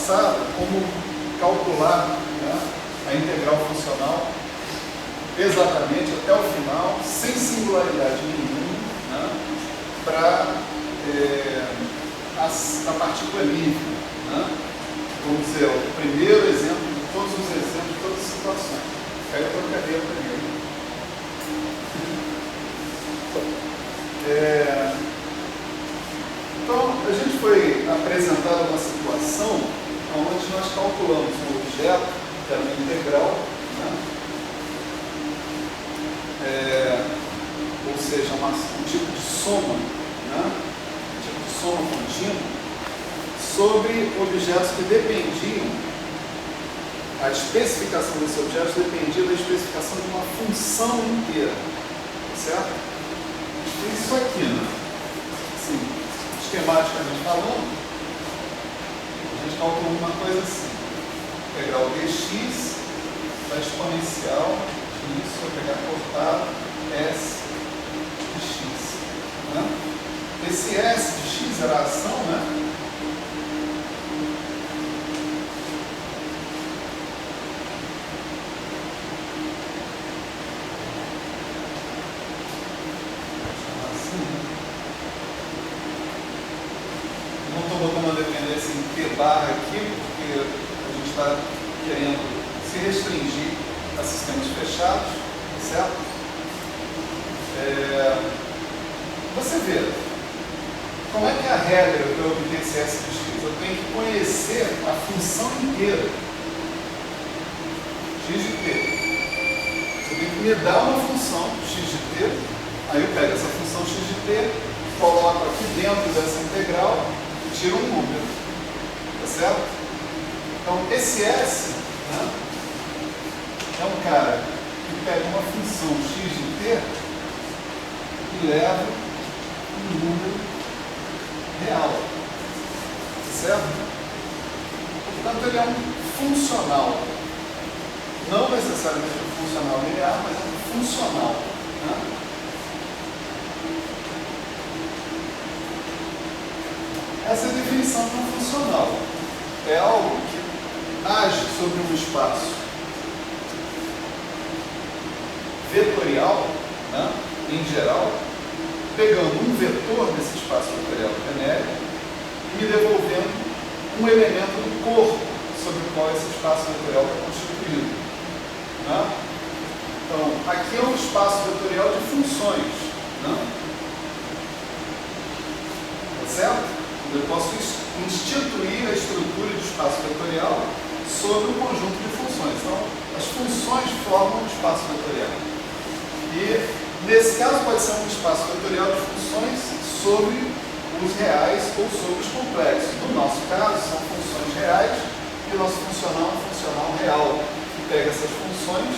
passado como calcular, né, a integral funcional exatamente até o final, sem singularidade nenhuma, né, para a partícula livre. Né? Vamos dizer, o primeiro exemplo de todos os exemplos, de todas as situações. Aí eu trocaria primeiro. Então, a gente foi apresentado uma situação onde nós calculamos um objeto, que era uma integral, né? Ou seja, um tipo de soma, né? Um tipo de soma contínua, sobre objetos que dependiam, a especificação desse objeto dependia da especificação de uma função inteira, certo? Isso aqui, né? Assim, esquematicamente falando, a gente calcula uma coisa assim: integral dx da exponencial de isso, vou pegar cortado, s de x. Né? Esse s de x era a ação, né? Barra aqui, porque a gente está querendo se restringir a sistemas fechados, certo? Você vê, como é que é a regra para eu obter esse S de x? Eu tenho que conhecer a função inteira, x de t. Você tem que me dar uma função x de t, aí eu pego essa função x de t, coloco aqui dentro dessa integral e tiro um número. Certo? Então, esse S, né, é um cara que pega uma função x de t e leva um número real. Certo? Portanto, ele é um funcional. Não necessariamente um funcional linear, mas é um funcional. Né? Essa é a definição de um funcional. É algo que age sobre um espaço vetorial, né, em geral, pegando um vetor desse espaço vetorial genérico e me devolvendo um elemento do corpo sobre o qual esse espaço vetorial está constituído. Né? Então, aqui é um espaço vetorial de funções. Né? Tá certo? Eu posso instituir a estrutura de espaço vetorial sobre um conjunto de funções. Então, as funções formam um espaço vetorial. E, nesse caso, pode ser um espaço vetorial de funções sobre os reais ou sobre os complexos. No nosso caso, são funções reais e o nosso funcional é um funcional real, que pega essas funções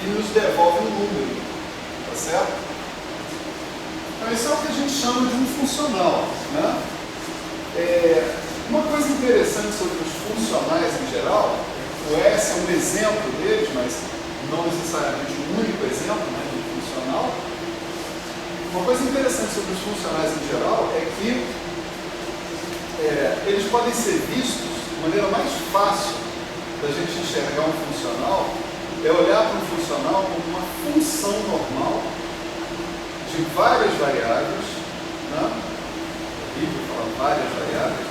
e nos devolve um número. Tá certo? Então, isso é o que a gente chama de um funcional. Né? Uma coisa interessante sobre os funcionais em geral, o S é um exemplo deles, mas não necessariamente o único exemplo, né, de funcional. Uma coisa interessante sobre os funcionais em geral é que eles podem ser vistos, de maneira mais fácil da gente enxergar um funcional, é olhar para um funcional como uma função normal de várias variáveis, né? Várias variáveis,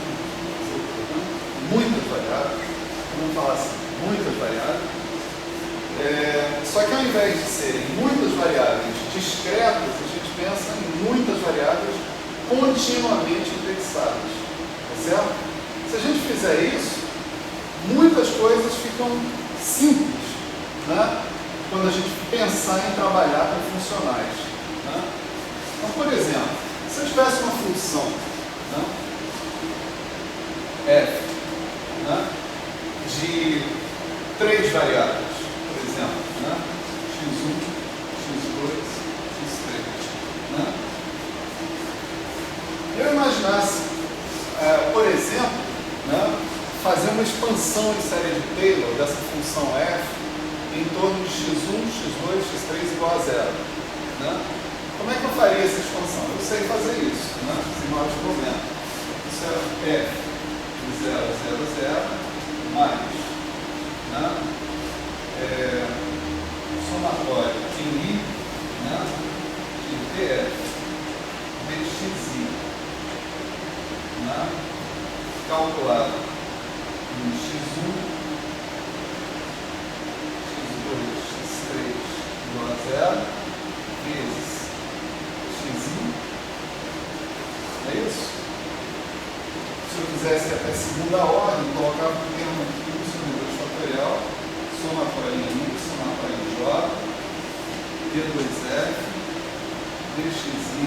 muitas variáveis, vamos falar assim, muitas variáveis, só que ao invés de serem muitas variáveis discretas, a gente pensa em muitas variáveis continuamente indexadas, tá certo? Se a gente fizer isso, muitas coisas ficam simples, né? Quando a gente pensar em trabalhar com funcionais. Né? Então, por exemplo, se eu tivesse uma função, né, f, né, de 3 variáveis, por exemplo, né, x1, x2, x3. Né? Eu imaginasse, por exemplo, né, fazer uma expansão em série de Taylor dessa função f em torno de x1, x2, x3 igual a 0. Né? Como é que eu faria essa expansão? Eu sei fazer isso, né? Sem maiores problemas. Isso é f, por mais, né, somatório em I, né, de df dxi, né, calculado em x1, x2, x3 igual a 0, vezes xi. É isso? Se eu quisesse até segunda ordem, colocava o termo aqui no seu número fatorial, somatório em I, somatório em J, D2F, dxi,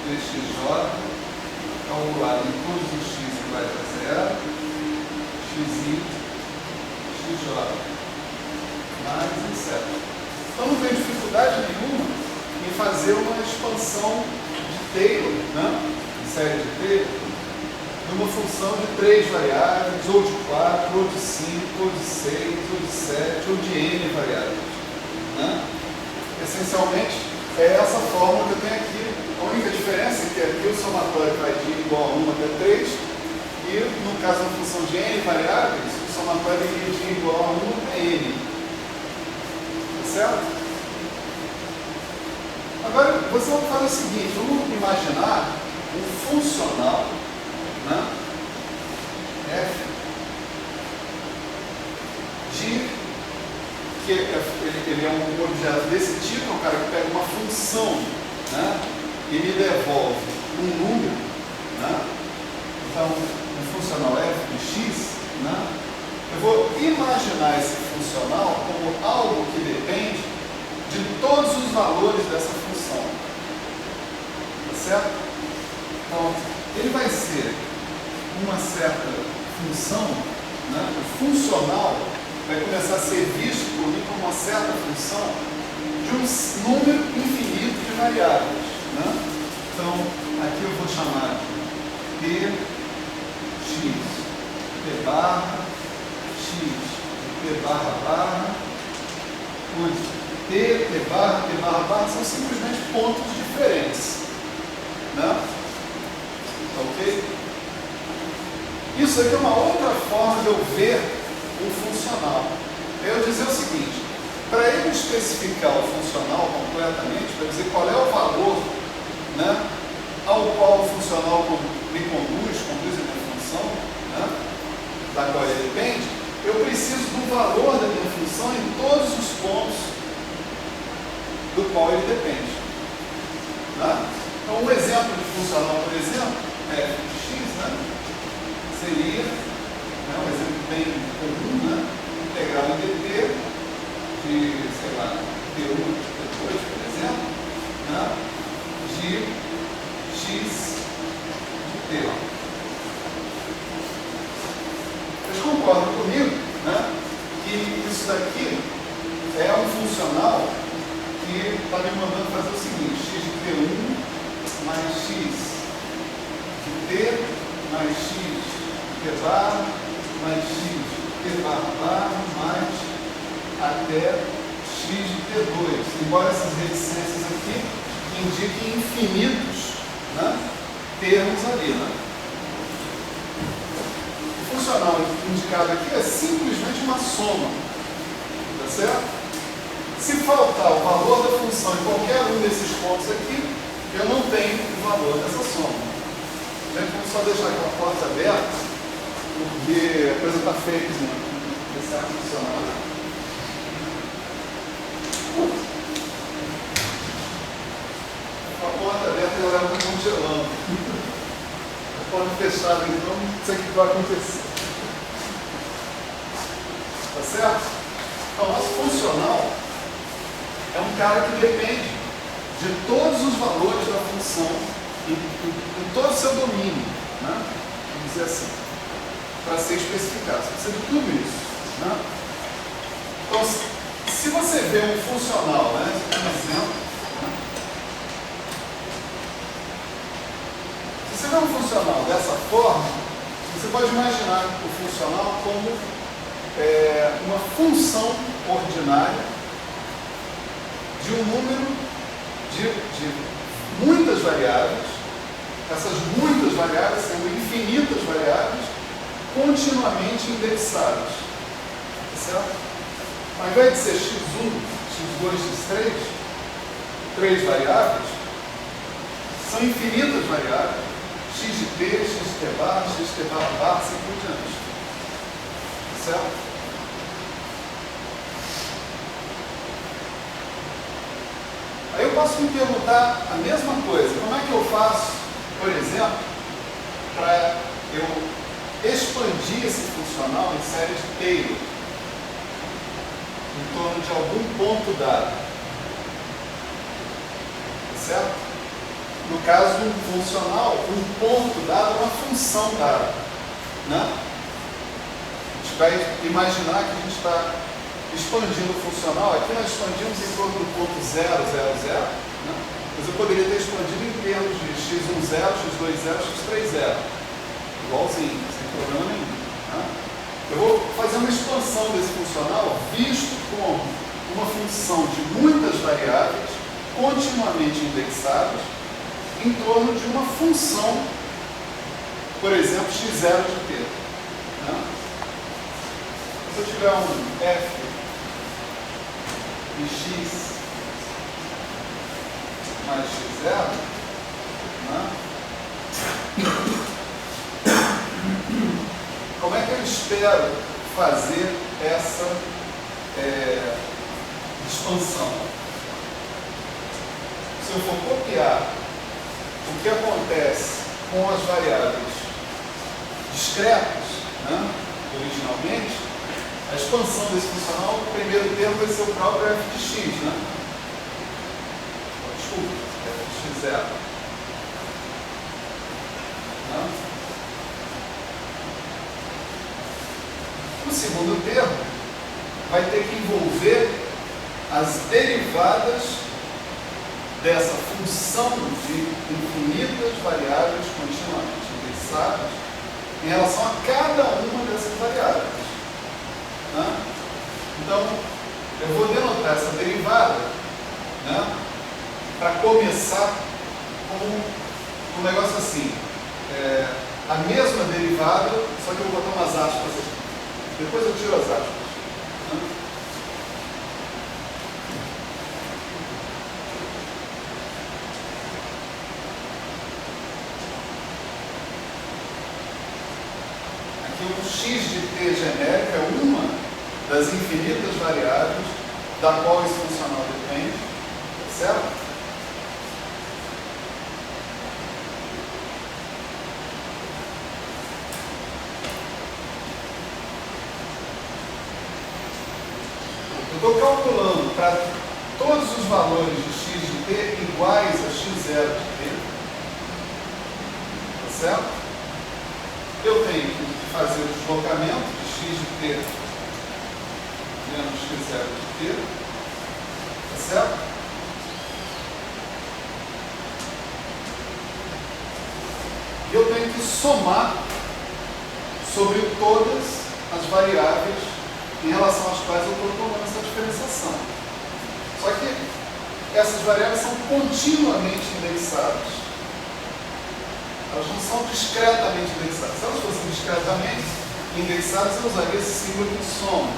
dxj, calculado em todos os x iguais a 0, xi, xj, mais etc. Então não tem dificuldade nenhuma em fazer uma expansão de Taylor, né? De série de Taylor, numa função de 3 variáveis, ou de 4, ou de 5, ou de 6, ou de 7, ou de n variáveis, né? Essencialmente, é essa fórmula que eu tenho aqui. A única diferença é que aqui o somatório vai de igual a 1 até 3, e no caso da função de n variáveis, o somatório iria de igual a 1 até n. Tá certo? Agora, você vai fazer o seguinte, vamos imaginar um funcional, né, f de que ele é um objeto desse tipo, é um cara que pega uma função, né, e me devolve um número, né? Então, um funcional f de x, né, eu vou imaginar esse funcional como algo que depende de todos os valores dessa função. Tá certo? Então, ele vai ser uma certa função, né? O funcional vai começar a ser visto por mim como uma certa função de um número infinito de variáveis, né? Então, aqui eu vou chamar de P, X, P barra, X, P barra barra, onde T barra são simplesmente pontos diferentes, né? Ok? Isso aqui é uma outra forma de eu ver o funcional. Eu dizer o seguinte, para ele especificar o funcional completamente, para dizer qual é o valor, né, ao qual o funcional me conduz a minha função, né, da qual ele depende, eu preciso do valor da minha função em todos os pontos do qual ele depende. Né? Então, um exemplo de funcional, por exemplo, f de x, né, seria, né, um exemplo bem comum, né, integral em dt de, sei lá, d1 de d2, por exemplo, né, de x de t. Vocês concordam comigo, né, que isso daqui é um funcional que está me mandando fazer o seguinte, x de t1 mais x de t mais x de t barra mais x de t barra barra mais até x de t2. Embora essas reticências aqui indiquem infinitos, né, termos ali. Né? O funcional indicado aqui é simplesmente uma soma. Tá certo? Se faltar o valor da função em qualquer um desses pontos aqui, eu não tenho o valor dessa soma. Gente, vamos só deixar aquela porta aberta, porque a coisa está feia aqui dentro. Esse ar-condicionado. A porta aberta e a galera está congelando. A porta fechada, então não sei o que vai acontecer. Tá certo? Então, nosso funcional é um cara que depende de todos os valores da função em todo o seu domínio, né? Vamos dizer assim, para ser especificado. Você precisa de tudo isso, né? Então, se você vê um funcional, né? Esse é um exemplo, né? Se você vê um funcional dessa forma, você pode imaginar o funcional como uma função ordinária de um número de muitas variáveis, essas muitas variáveis sendo infinitas variáveis, continuamente indexadas. Tá certo? Ao invés de ser x1, x2, x3, três variáveis, são infinitas variáveis, x de t, x de t bar, assim por diante. Certo? Aí eu posso me perguntar a mesma coisa. Como é que eu faço, por exemplo, para eu expandir esse funcional em série de Taylor em torno de algum ponto dado? Certo? No caso, um funcional, um ponto dado é uma função dada. Né? A gente vai imaginar que a gente está expandindo o funcional. Aqui nós expandimos em torno do ponto 0, 0, 0. Né? Mas eu poderia ter expandido em termos de x1, 0, x2, 0, x3, 0. Igualzinho, sem problema nenhum. Né? Eu vou fazer uma expansão desse funcional visto como uma função de muitas variáveis continuamente indexadas em torno de uma função, por exemplo, x0 de t. Né? Se eu tiver um f de x mais x0, né? Como é que eu espero fazer essa expansão? Se eu for copiar o que acontece com as variáveis discretas, né, originalmente, a expansão desse funcional, o primeiro termo vai ser o próprio f de x, né? Desculpa, f de x0. Né? O segundo termo vai ter que envolver as derivadas dessa função de infinitas variáveis continuamente indexadas em relação a cada uma dessas variáveis. Né? Então, eu vou denotar essa derivada, né, para começar com um negócio assim. A mesma derivada, só que eu vou botar umas aspas aqui. Depois eu tiro as aspas. Né? Aqui o x de t genérico é uma das infinitas variáveis da qual esse funcional depende, certo? Eu estou calculando para todos os valores de x de t iguais a x0 de t, tá certo? Eu tenho que fazer o deslocamento de x de t menos x0 de t, tá certo? E eu tenho que somar sobre todas as variáveis em relação às quais eu estou tomando essa diferenciação. Só que essas variáveis são continuamente indexadas. Elas não são discretamente indexadas. Se elas fossem discretamente indexadas, eu usaria esse símbolo de soma.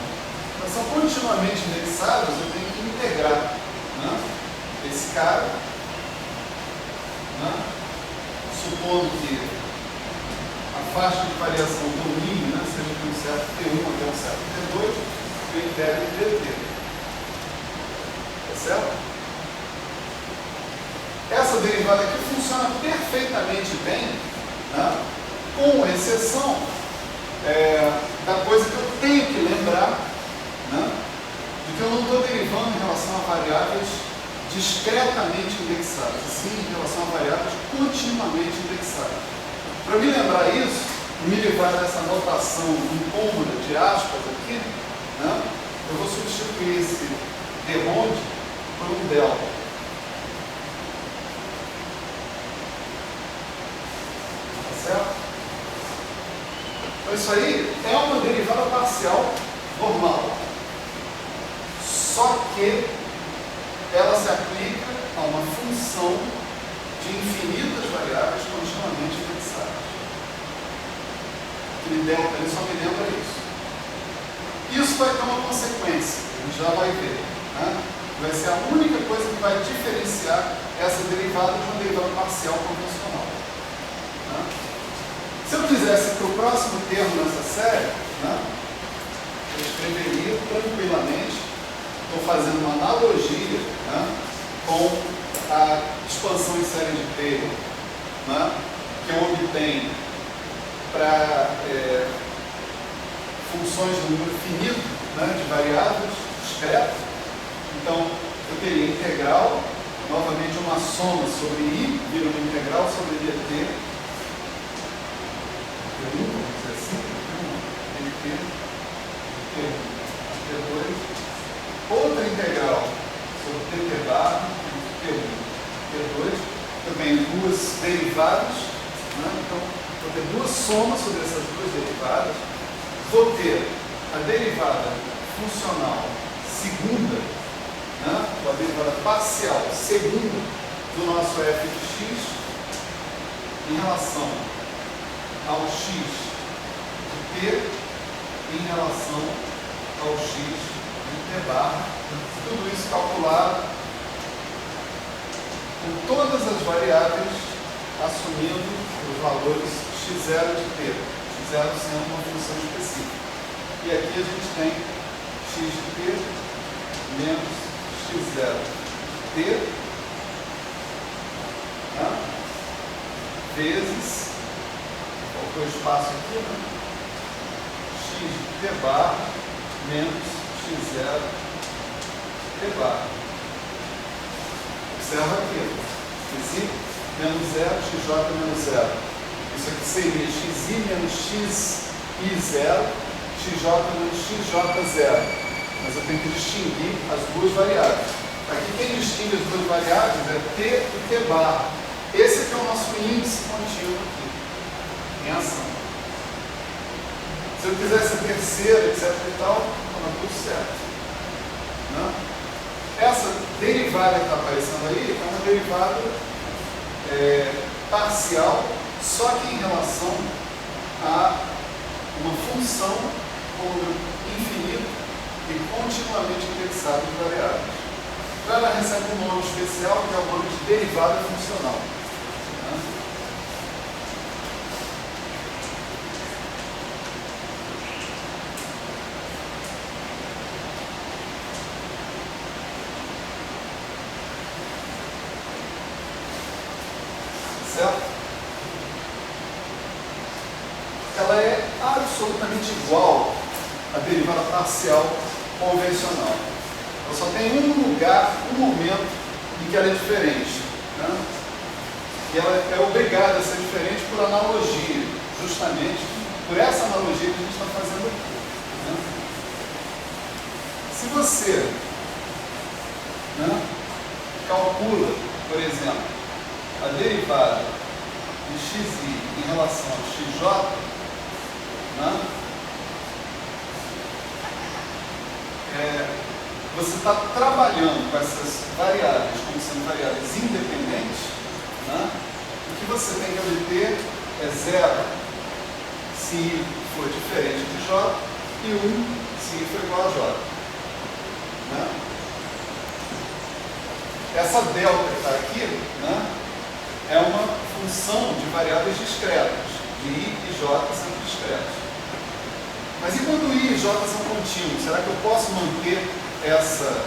Mas são continuamente indexadas, eu tenho que integrar, né, esse cara, né, supondo que a faixa de variação do mínimo, né, seja de um certo T1 até um certo T2, eu integro em dt. Tá certo? Essa derivada aqui funciona perfeitamente bem, né, com exceção da coisa que eu tenho que lembrar, né, de que eu não estou derivando em relação a variáveis discretamente indexadas, sim em relação a variáveis continuamente indexadas. Para me lembrar isso, me livrar dessa notação incômoda de aspas aqui, né, eu vou substituir esse derronde por um delta. Tá certo? Então isso aí é uma derivada parcial normal. Só que ela se aplica a uma função de infinitas variáveis continuamente indexadas. Aquele delta ali só me lembra isso. Isso vai ter uma consequência, a gente já vai ver. Né? Vai ser a única coisa que vai diferenciar essa derivada de uma derivada parcial convencional. Né? Se eu quisesse para o próximo termo nessa série, né, eu escreveria tranquilamente, estou fazendo uma analogia, né, com a expansão em série de Taylor, né, que eu obtenho para funções de número finito, né, de variáveis discretas. Então, eu teria integral, novamente uma soma sobre I, vira uma integral sobre dt, vamos dizer assim, T2, outra integral sobre dt bar, T1, T2, eu tenho duas derivadas, né? Então vou ter duas somas sobre essas duas derivadas, vou ter a derivada funcional segunda, né? Ou a derivada parcial segunda do nosso f de x em relação ao x de t em relação ao x de t bar, tudo isso calculado com todas as variáveis assumindo os valores x0 de t, x0 sendo uma função específica. E aqui a gente tem x de t menos x0 de t, né? Vezes, qual o espaço aqui, né? X de t bar menos x0 t bar. Observa aqui, xi menos 0, xj menos 0. Isso aqui seria xi menos xi0, xj menos xj0. Mas eu tenho que distinguir as duas variáveis. Aqui quem distingue as duas variáveis é t e t bar. Esse aqui é o nosso índice contínuo aqui, em ação. Se eu quisesse a terceira, etc e tal, estava tudo certo. Né? Essa derivada que está aparecendo aí é uma derivada parcial, só que em relação a uma função com número infinito e continuamente indexado de variáveis. Então ela recebe um nome especial que é o nome de derivada funcional. Né? Certo? Ela é absolutamente igual à derivada parcial convencional. Ela só tem um lugar, um momento em que ela é diferente. Né? E ela é obrigada a ser diferente por analogia, justamente por essa analogia que a gente está fazendo aqui. Né? Se você, né, calcula, por exemplo, a derivada de xi em relação a xj, né, você está trabalhando com essas variáveis como sendo variáveis independentes, né, o que você tem que obter é 0 se i for diferente de j e 1 se i for igual a j. Né? Essa delta que está aqui, né, é uma função de variáveis discretas, de i e j sendo discretos. Mas e quando i e j são contínuos? Será que eu posso manter essa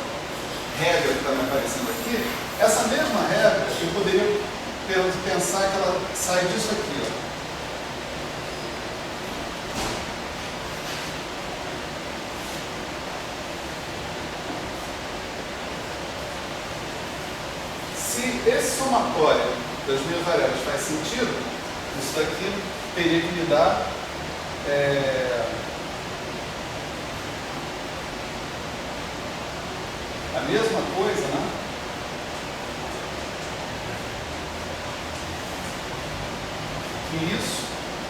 regra que está me aparecendo aqui? Essa mesma regra, eu poderia pensar que ela sai disso aqui. Ó. Se esse somatório das minhas variáveis faz sentido, isso daqui teria que me dar a mesma coisa, né? Que isso,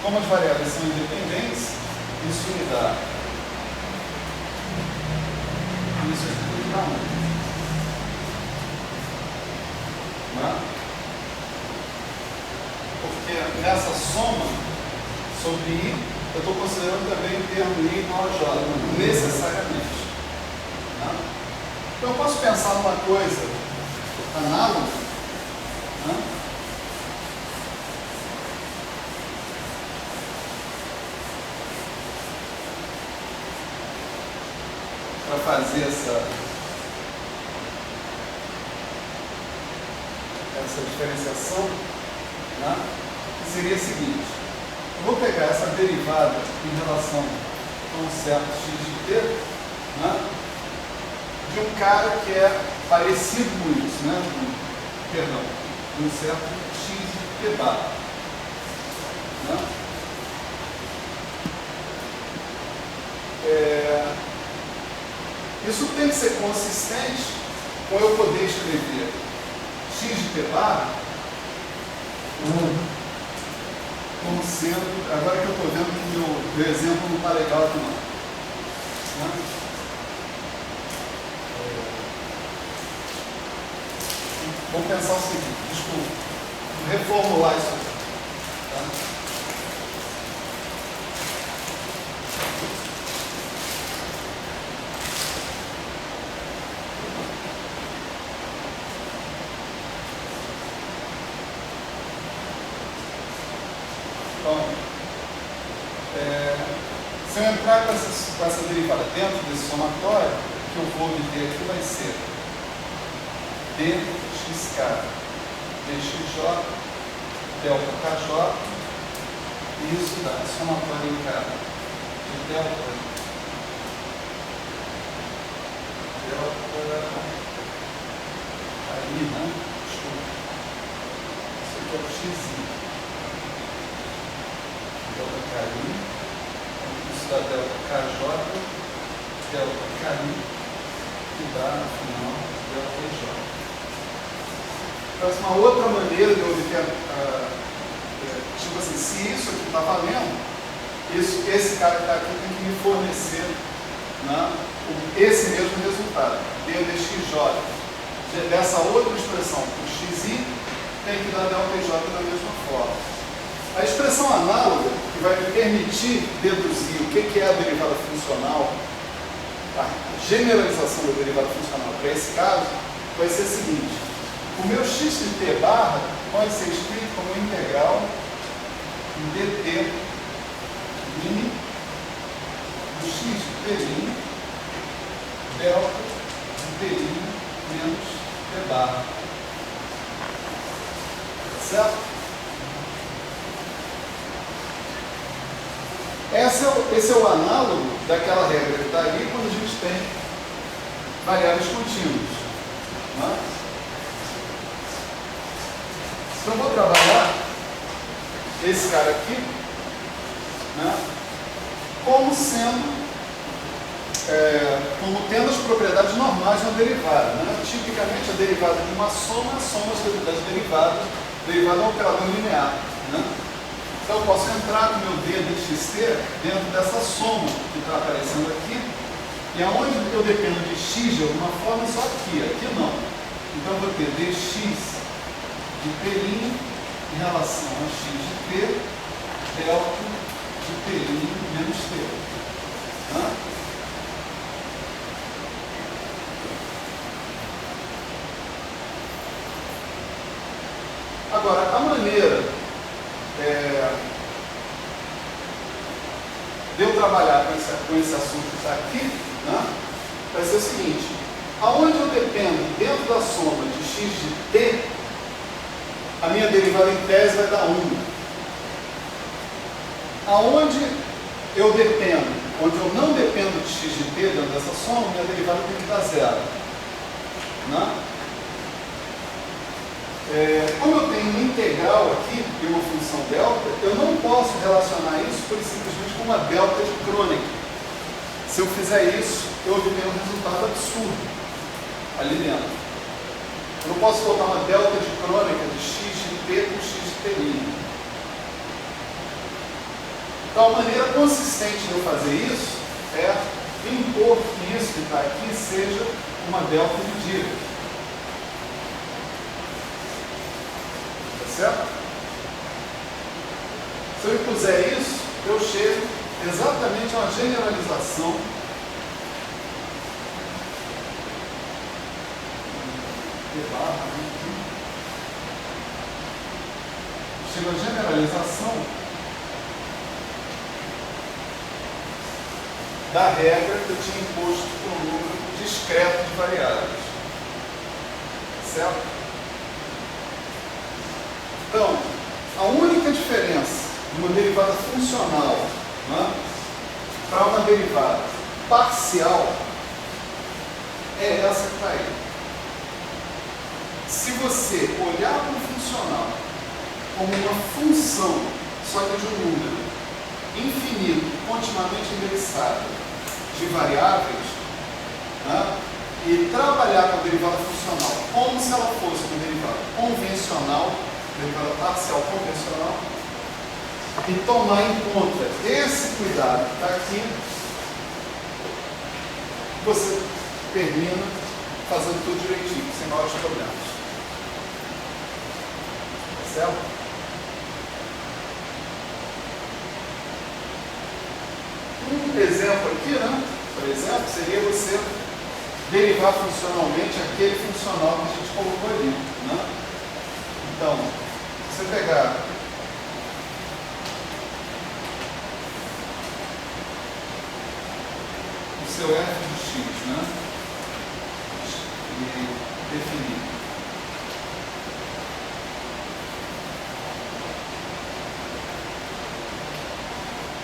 como as variáveis são independentes, isso me dá isso aqui me dá 1. Né? Porque nessa soma sobre i eu estou considerando também o termo I igual a J, necessariamente. Tá? Então eu posso pensar numa coisa análoga, né? Para fazer essa diferenciação, né? Que seria a seguinte: eu vou pegar essa derivada em relação a um certo x de t, né? De um cara que é parecido com isso, né? Perdão, de um certo x de t bar, né? Isso tem que ser consistente com eu poder escrever x de t bar como sendo, agora que eu estou vendo que o meu exemplo não está legal aqui não. Né? Vamos pensar o seguinte, desculpa, vou reformular isso aqui. Tá? Então, se eu entrar com essa derivada dentro desse somatório, o que eu vou obter aqui vai ser dxk dxj delta kj, e isso dá somatório em cada de delta aí, né? Desculpa. Isso aqui é o x. Delta KI, isso dá delta KJ, delta KI, que dá, no final, delta IJ. Então, uma outra maneira de eu obter, tipo assim, se isso aqui está valendo, esse cara que está aqui tem que me fornecer, né, esse mesmo resultado, d dxj, dessa outra expressão, o xi, tem que dar delta IJ da mesma forma. A expressão análoga, que vai me permitir deduzir o que é a derivada funcional, a generalização da derivada funcional para esse caso, vai ser a seguinte: o meu x de t barra pode ser escrito como integral dt mini do x de t' delta de t' menos t barra. Certo? Esse é o análogo daquela regra que está ali quando a gente tem variáveis contínuas. Né? Então, eu vou trabalhar esse cara aqui, né, como sendo, como tendo as propriedades normais na derivada. Né? Tipicamente, a derivada de uma soma das derivadas. Derivada é um operador linear. Né? Então eu posso entrar com o meu d dxt dentro dessa soma que está aparecendo aqui, e aonde eu dependo de x de alguma forma, só aqui não. Então eu vou ter dx de t' em relação a x de t, delta de t' menos t. Tá? Agora, a maneira de eu trabalhar com esse assunto que está aqui, né, vai ser o seguinte: aonde eu dependo dentro da soma de x de t, a minha derivada em tese vai dar 1. Aonde eu dependo, onde eu não dependo de x de t dentro dessa soma, minha derivada tem que dar 0. Né? Como eu tenho uma integral aqui e uma função delta, eu não posso relacionar isso simplesmente com uma delta de Kronecker. Se eu fizer isso, eu obtenho um resultado absurdo ali dentro. Eu não posso colocar uma delta de Kronecker de x de t com x de t'. Então, a maneira consistente de eu fazer isso é impor que isso que está aqui seja uma delta de Dirac. Certo? Se eu impuser isso, eu chego exatamente uma generalização chega a generalização da regra que eu tinha imposto para um número discreto de variáveis. Certo? Então, a única diferença de uma derivada funcional, né, para uma derivada parcial é essa que está aí. Se você olhar para o funcional como uma função, só que de um número infinito, continuamente endereçado de variáveis, né, e trabalhar com a derivada funcional como se ela fosse uma derivada convencional, derivada parcial convencional, e tomar em conta esse cuidado que está aqui, você termina fazendo tudo direitinho, sem maiores problemas. Tá certo? Um exemplo aqui, né? Por exemplo, seria você derivar funcionalmente aquele funcional que a gente colocou ali, né? Então, se você pegar o seu f de x, né? E definir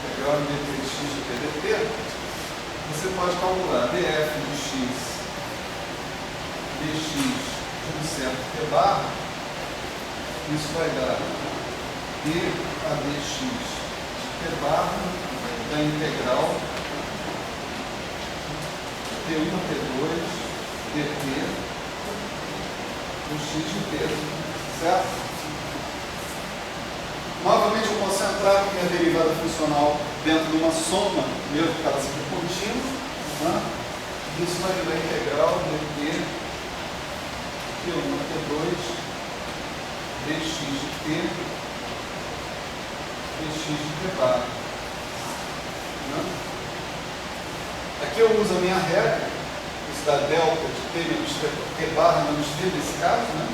pegar o dt de x de dt, você pode calcular df de x dx de um certo t barra, isso vai dar d a dx de t barra da integral t1 a t2 dt do x de t, certo? Novamente eu posso entrar com minha derivada funcional dentro de uma soma, mesmo que ela seja contínua, né? Isso vai dar integral dt T1 a T2 dx de t dx de t bar. Aqui eu uso a minha regra, isso dá delta de t menos t barra menos t nesse caso, né?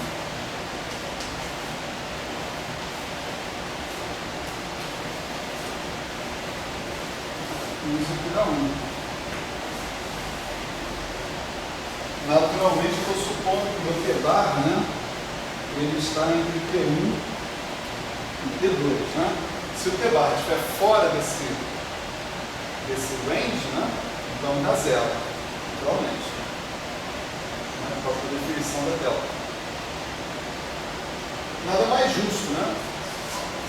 Isso aqui dá 1. Naturalmente, eu estou supondo que o meu t bar, né, ele está entre t1 e t2. Né? Se o t bar estiver fora desse range, né, então dá zero, naturalmente. Né, qual é a definição da delta? Nada mais justo, né?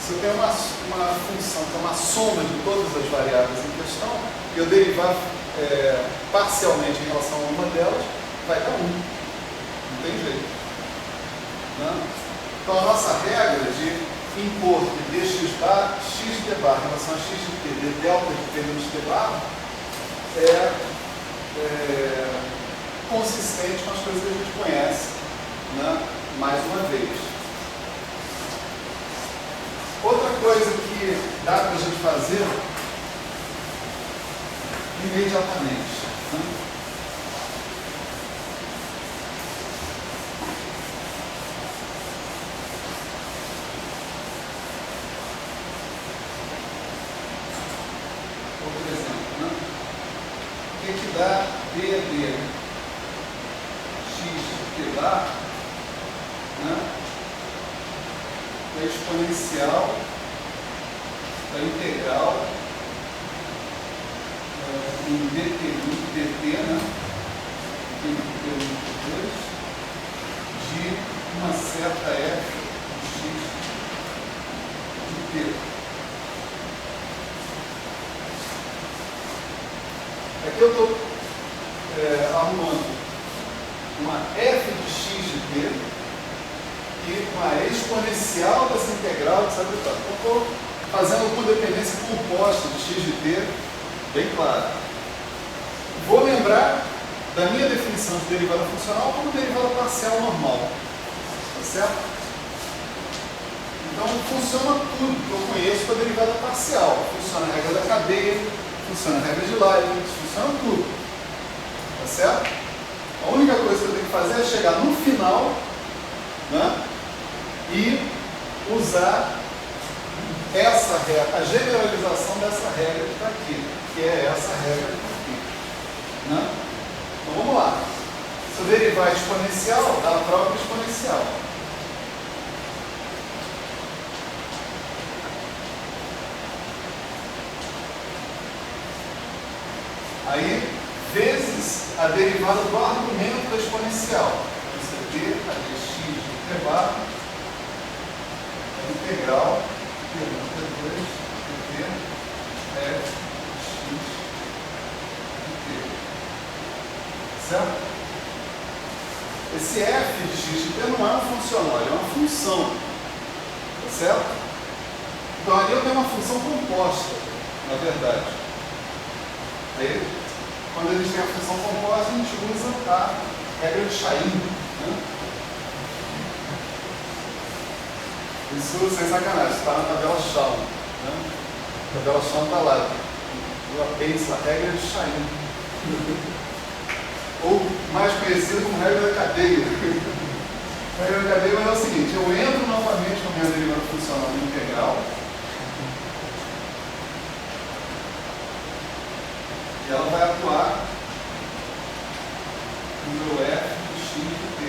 Se eu tenho uma função que é uma soma de todas as variáveis em questão, e eu derivar parcialmente em relação a uma delas, vai dar 1. Não tem jeito. Né? Então a nossa regra de impor de dx bar, x de t bar em relação a x de t, de delta de t menos t bar, é consistente com as coisas que a gente conhece, né? Mais uma vez. Outra coisa que dá para a gente fazer imediatamente. Né? Outro exemplo. Né? O que dá d de x de t bar, né? Da exponencial da integral em dt1 dt, né? dt1 dt2 de uma certa f de x de t. Aqui eu estou arrumando uma f de x de t e uma exponencial dessa integral de sabe quanto. Eu estou fazendo com dependência composta de x de t, bem claro. Vou lembrar da minha definição de derivada funcional como derivada parcial normal. Tá certo? Então funciona tudo que eu conheço com a derivada parcial. funciona a regra da cadeia, funciona a regra de Leibniz, funciona tudo. Tá certo? A única coisa que eu tenho que fazer é chegar no final, né, e usar essa regra, a generalização dessa regra que está aqui, que é essa regra que está aqui. Né? Então vamos lá. Se eu derivar exponencial, dá a própria exponencial. Aí, vezes a derivada do argumento da exponencial. Isso aqui, a dx de t bar, é integral pergunta 2 dt f x de t. Certo? Esse f de x de t não é um funcional, ele é uma função. Tá certo? Então ali eu tenho uma função composta, na verdade. Aí, quando a gente tem a função composta, a gente usa a regra de Chain. Né? Isso sem sacanagem, está na tabela Shaw. Né? A tabela Shaw está lá. O apêndice, a regra de Chain. Ou mais conhecido como regra da cadeia. A regra da cadeia é o seguinte: eu entro novamente com a minha derivada funcional integral. E ela vai atuar no meu f de x de t.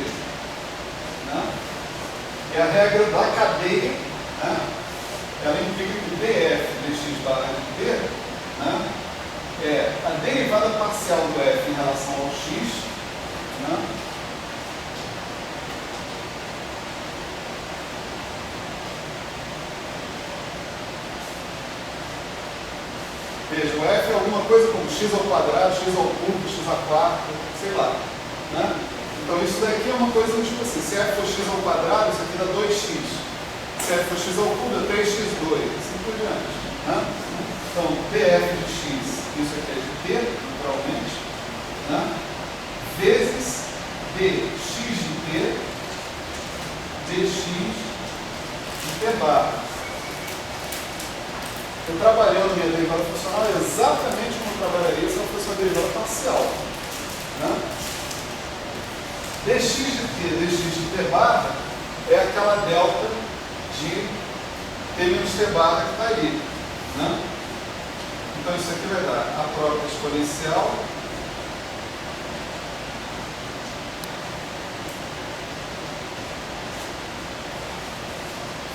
Né? E a regra da cadeia, né, ela implica que df dx barra de t, né, é a derivada parcial do f em relação ao x, né, veja, o f é alguma coisa como x ao quadrado, x ao cubo, x a quarto, sei lá. Né? Então isso daqui é uma coisa tipo assim, se f for x ao quadrado, isso aqui dá 2x. Se f for x ao cubo, dá 3x2, assim por diante. Né? Então, df de x, isso aqui é de t, naturalmente, né? Vezes dx de t, dx de t bar. Eu trabalhando minha derivada funcional exatamente como eu trabalharia se ela fosse uma derivada parcial. Né? dx de t, dx de t barra é aquela delta de t menos t barra que está ali. Né? Então isso aqui vai dar a própria exponencial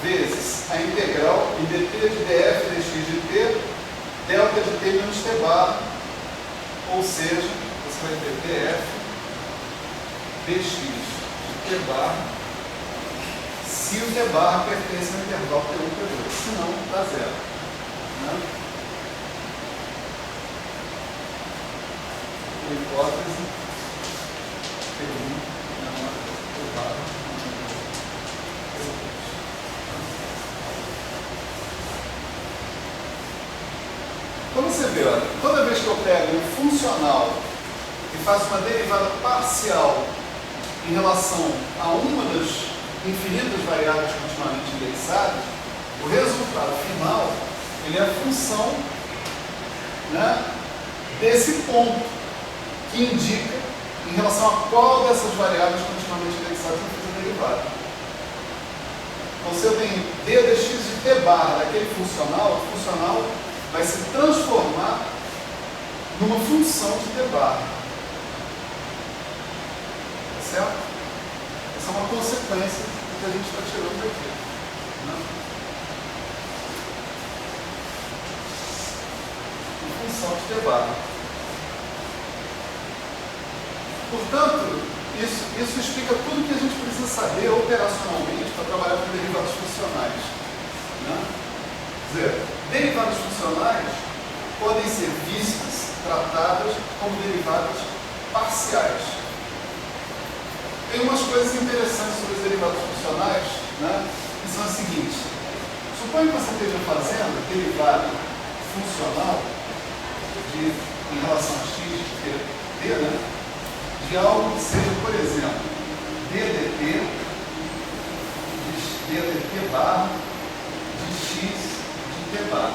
vezes a integral em dt de df dx de t, delta de t menos t barra, ou seja, você vai ter df dx de t barra, se o t barra pertence ao intervalo T1 T2, senão dá zero. Né? Por hipótese, T1 menor que T barra. Então você vê, olha, toda vez que eu pego um funcional e faço uma derivada parcial em relação a uma das infinitas variáveis continuamente indexadas, o resultado final ele é a função, né, desse ponto que indica em relação a qual dessas variáveis continuamente indexadas eu fiz a derivada. Então se eu tenho d dx de t barra daquele funcional, o funcional vai se transformar numa função de t barra. Tá certo? Essa é uma consequência do que a gente está tirando daqui. Né? Uma função de t barra. Portanto, isso explica tudo o que a gente precisa saber operacionalmente para trabalhar com derivadas funcionais. Né? Quer dizer, derivadas funcionais podem ser vistas, tratadas como derivadas parciais. Tem umas coisas interessantes sobre as derivadas funcionais, né, que são as seguintes. Suponha que você esteja fazendo derivada funcional em relação a x de t, né, de algo que seja, por exemplo, ddt barra de x de t barra.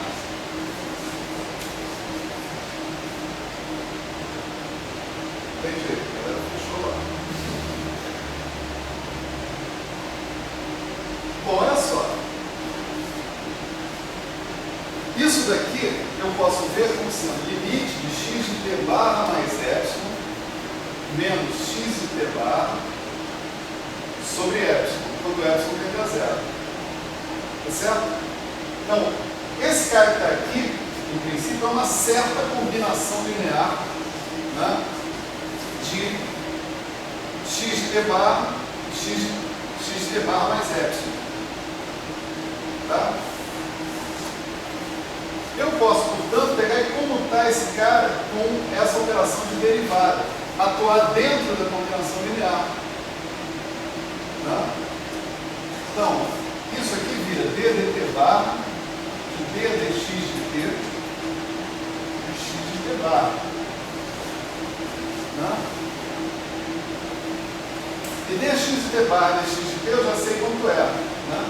Isso daqui eu posso ver como sendo limite de x de t barra mais epsilon menos x de t barra sobre epsilon, quando epsilon tende a zero. Tá certo? Então, esse cara que está aqui, em princípio, é uma certa combinação linear, né, de x de t barra x de t barra mais epsilon. Tá? Eu posso, portanto, pegar e comutar esse cara com essa operação de derivada, atuar dentro da combinação linear. Tá? Então, isso aqui vira d de t barra de d de x de t de x de t barra. Tá? E dx de t barra dx de t eu já sei quanto é. Né?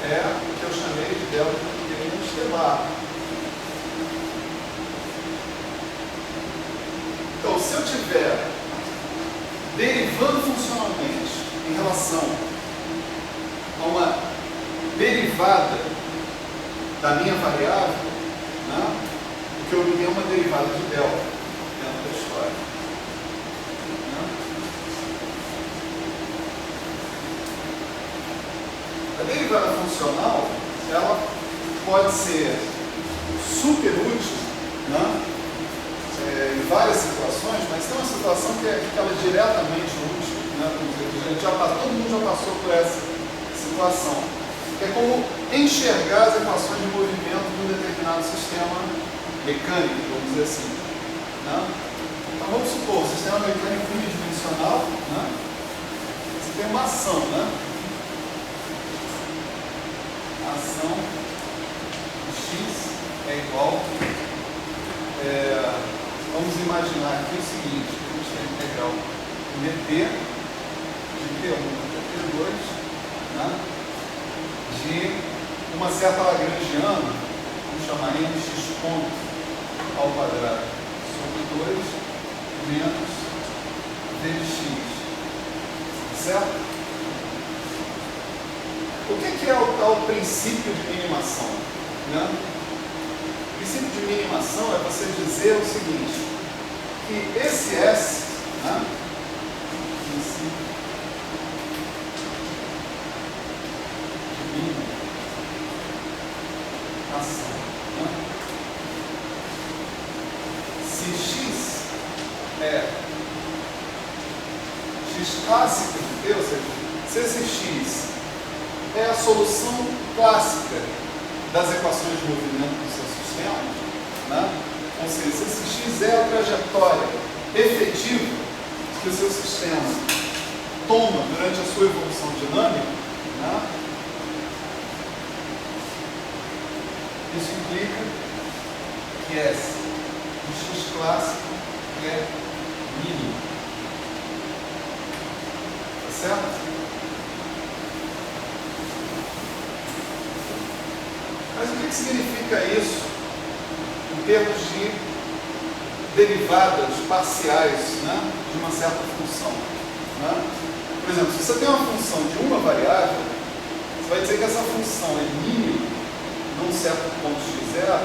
É o que eu chamei de delta de t barra. Então, se eu tiver derivando funcionalmente em relação a uma derivada da minha variável, né, o que eu tenho é uma derivada de delta dentro da história. Né? A derivada funcional, ela pode ser super útil, né, em várias situações, mas tem uma situação que é aquela diretamente útil, né, todo mundo já passou por essa situação, que é como enxergar as equações de movimento de um determinado sistema mecânico, vamos dizer assim. Né? Então vamos supor, o sistema mecânico unidimensional, né, você tem uma ação, né? A ação x é igual, vamos imaginar aqui o seguinte, a gente tem a integral dt de t1 até t2, né, de uma certa lagrangiana, vamos chamar mx ponto ao quadrado sobre 2 menos d de x. Certo? O que é o tal princípio de minimação? Né? O princípio de minimação é você dizer o seguinte, que esse S, né, princípio de minimação, né, se x é x clássico de t, ou seja, se esse x é a solução clássica das equações de movimento do seu sistema, né? Ou seja, se esse x é a trajetória efetiva que o seu sistema toma durante a sua evolução dinâmica, né? Isso implica que S de x clássico é mínimo. Tá certo? Mas o que significa isso em termos de derivadas parciais, né, de uma certa função? Né? Por exemplo, se você tem uma função de uma variável, você vai dizer que essa função é mínima num certo ponto x0,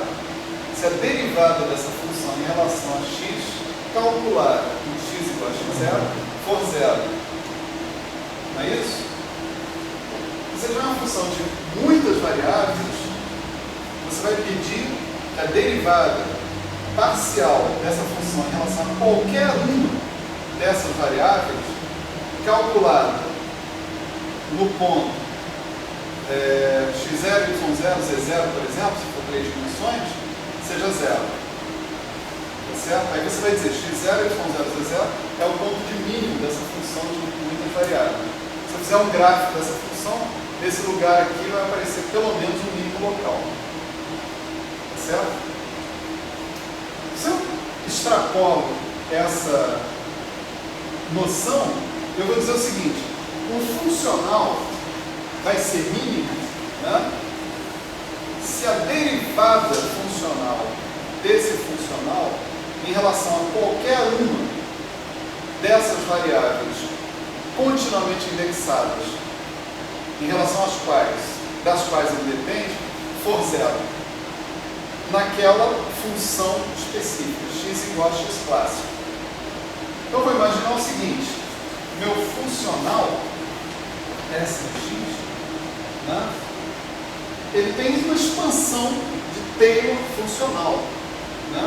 se a derivada dessa função em relação a x calculada em x igual a x0 for zero. Não é isso? Se você tiver uma função de muitas variáveis, você vai pedir que a derivada parcial dessa função em relação a qualquer uma dessas variáveis, calculada no ponto x0, y0, z0, por exemplo, se for 3 dimensões, seja zero. Tá certo? Aí você vai dizer x0, y0, z0 é o ponto de mínimo dessa função de muitas variáveis. Se eu fizer um gráfico dessa função, nesse lugar aqui vai aparecer pelo menos um mínimo local. Certo? Se eu extrapolo essa noção, eu vou dizer o seguinte, um funcional vai ser mínimo, né, se a derivada funcional desse funcional em relação a qualquer uma dessas variáveis continuamente indexadas, em relação das quais ele depende, for zero. naquela função específica, x igual a x clássico. Então eu vou imaginar o seguinte, meu funcional, S de x, né, ele tem uma expansão de Taylor funcional, né,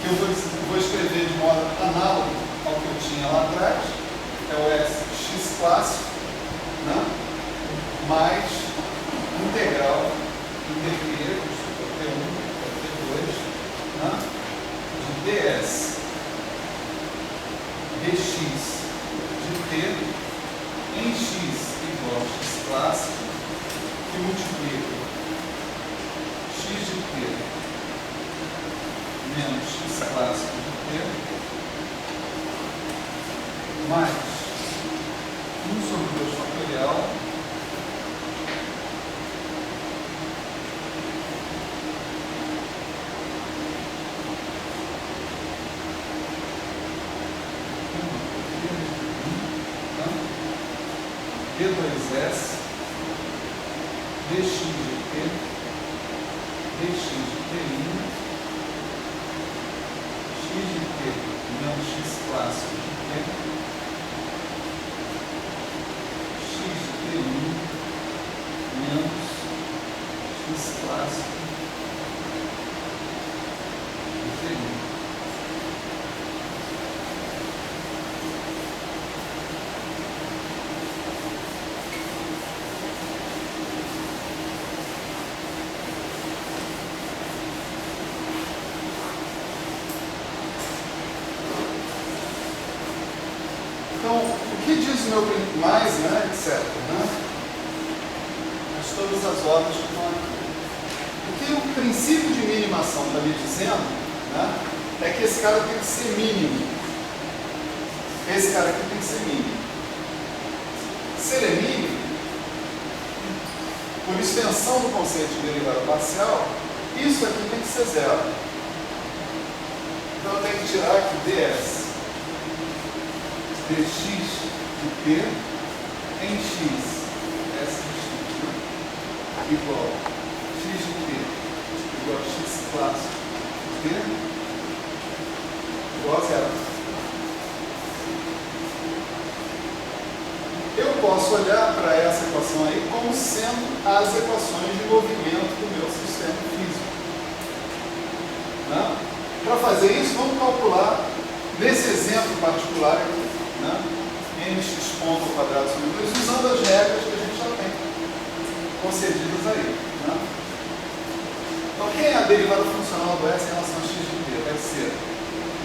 que eu vou escrever de modo análogo ao que eu tinha lá atrás, é o S de x clássico, né, mais integral T1, T2, né, de ds dx de t em x igual a x clássico, que multiplica x de t menos x clássico de t mais 1 sobre 2 fatorial D2S dx de t dx de t x de t menos x clássico de t x de t menos x clássico de t. Então, o que diz o meu mais, né, etc. Né? Mas todas as ordens que estão aqui. O que o princípio de minimação está me dizendo, né, é que esse cara tem que ser mínimo. Esse cara aqui tem que ser mínimo. Se ele é mínimo, por extensão do conceito de derivada parcial, isso aqui tem que ser zero. Então eu tenho que tirar aqui ds dx de t em x, S de x, né, igual x de t igual a x clássico de t igual a zero. Eu posso olhar para essa equação aí como sendo as equações de movimento do meu sistema físico. Né? Para fazer isso, vamos calcular, nesse exemplo particular aqui, né, nx ponto ao quadrado sobre 2, usando as regras que a gente já tem concedidas aí. Né? Então, quem é a derivada funcional do S em relação a x de t? Vai ser,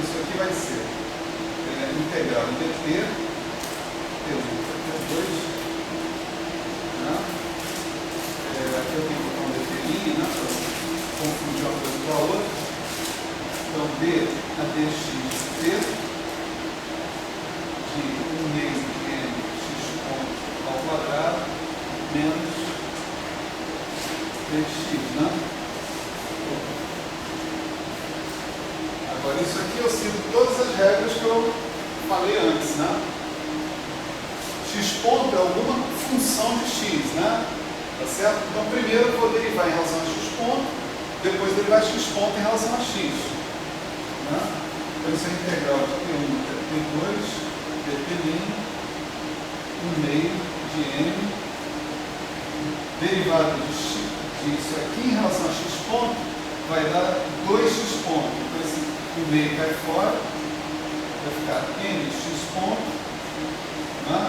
isso aqui vai ser integral em dt, T1, T2, né? Aqui eu tenho que botar um dt, né, para confundir uma coisa com a outra. Então, d a dx de t, de 1 meio de n x ponto ao quadrado menos dx, né? Agora, isso aqui eu sigo todas as regras que eu falei antes, né? X ponto é alguma função de x, né? Tá certo? Então, primeiro eu vou derivar em relação a x ponto, depois derivar x ponto em relação a x. Né? Então, isso é integral de T1 até T2, dt', 1 meio de n, derivada disso aqui em relação a x ponto, vai dar 2x ponto. Então esse 1 meio cai fora, vai ficar nx ponto, né?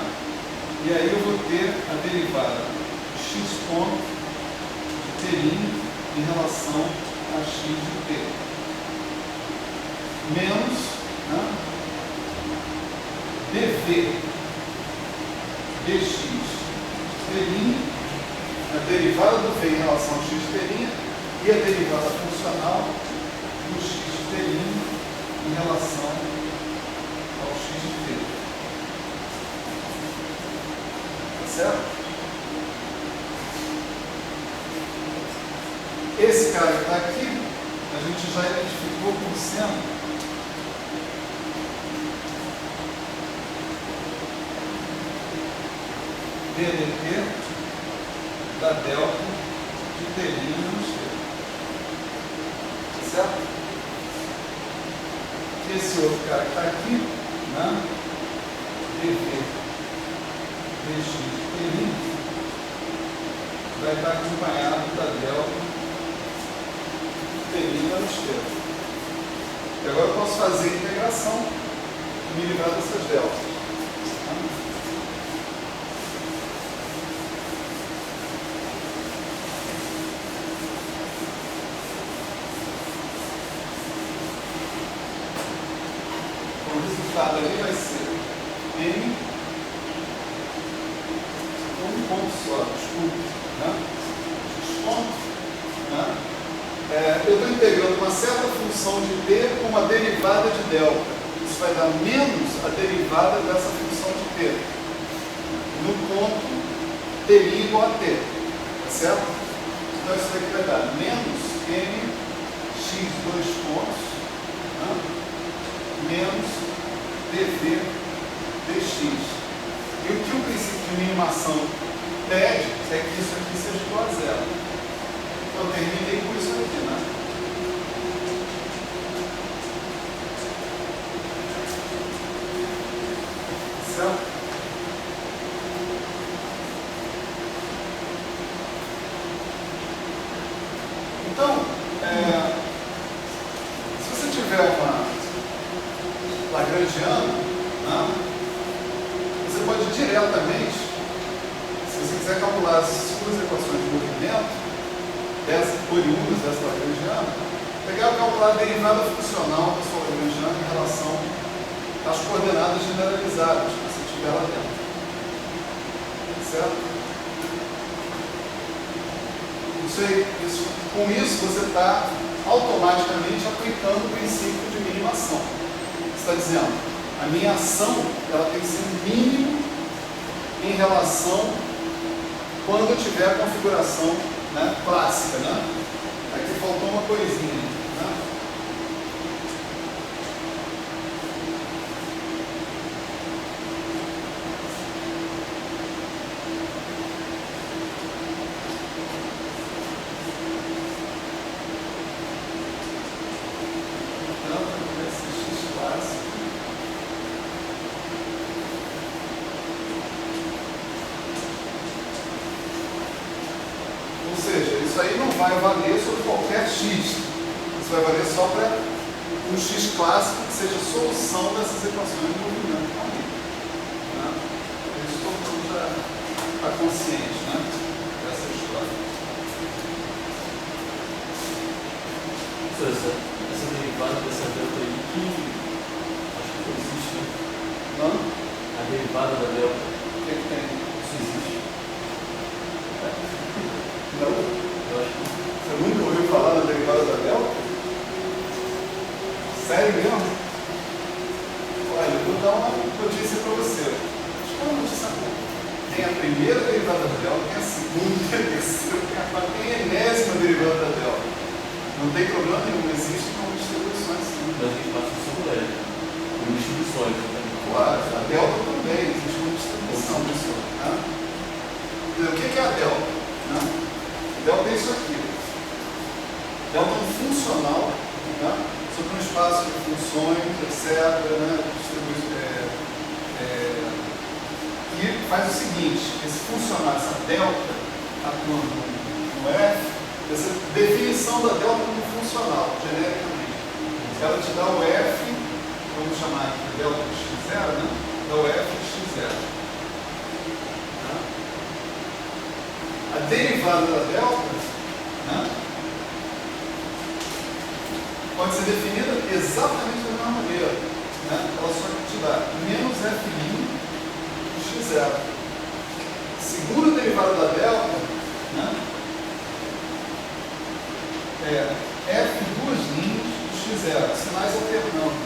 E aí eu vou ter a derivada de x ponto de t' em relação a x de t, menos, né, dv dx t', a derivada do v em relação ao x t' e a derivada funcional do x t' em relação ao x t. Tá certo? Esse cara que está aqui, a gente já identificou como sendo ddt da delta de t' menos t. certo? E esse outro cara que está aqui, né? dv dx dl, vai estar acompanhado da delta dl menos t. E agora eu posso fazer a integração e me livrar dessas deltas. O resultado ali vai ser m, um ponto só, desculpe, né? Desconto, né? Eu estou integrando uma certa função de t com uma derivada de delta. Isso vai dar menos a derivada dessa função de t no ponto t igual a t, tá certo? Então isso daqui vai dar menos m x dois pontos, né? Menos dv dx. E o que o princípio de minimação pede é que isso aqui seja igual a zero. Então eu terminei com isso aqui, né? Certo? Então, se você tiver uma lagrangiana, né, você pode diretamente, se você quiser calcular as suas equações de movimento, oriundas dessa lagrangiana, pegar e calcular a derivada funcional da sua lagrangiana em relação às coordenadas generalizadas que você tiver lá dentro. Certo? Com isso, você está automaticamente aplicando o princípio de minimação. Você está dizendo, a minha ação ela tem que ser mínima em relação quando eu tiver a configuração, né, clássica, né? Aqui faltou uma coisinha, né? Então, esse x clássico. Ou seja, isso aí não vai valer sobre qualquer x. Isso vai valer só para um x clássico que seja a solução dessas equações de movimento também. Né? Isso todo mundo já está consciente, né, dessa história. Essa derivada dessa delta aí que acho que não existe, né? Não? A derivada da delta. O que tem? Isso existe. Não? Eu acho que Você nunca ouviu falar da derivada da delta? Sério mesmo? Olha, eu vou dar uma notícia para você. Acho que é uma notícia boa. Tem a primeira derivada da delta, tem a segunda, tem a terceira, tem a quarta, tem a enésima derivada da delta. Não tem problema nenhum, existe como distribuições sim. mas a gente passa por sobreleve. Por distribuições, né? Claro, a delta também, existe uma distribuição disso. Né? O que é a delta? Né? A delta é isso aqui. Delta é um funcional, né, sobre um espaço de funções, etc. Né, e faz o seguinte, esse funcional, essa delta, atuando no F, essa definição da delta como funcional, genericamente. Ela te dá o F, vamos chamar aqui de delta de x0, né? Dá o F de x0. Tá? A derivada da delta, né, pode ser definida exatamente da mesma maneira. Né? Ela só te dá menos F' de x0. Segunda derivada da delta, né, F duas linhas de x0, sinais alternando.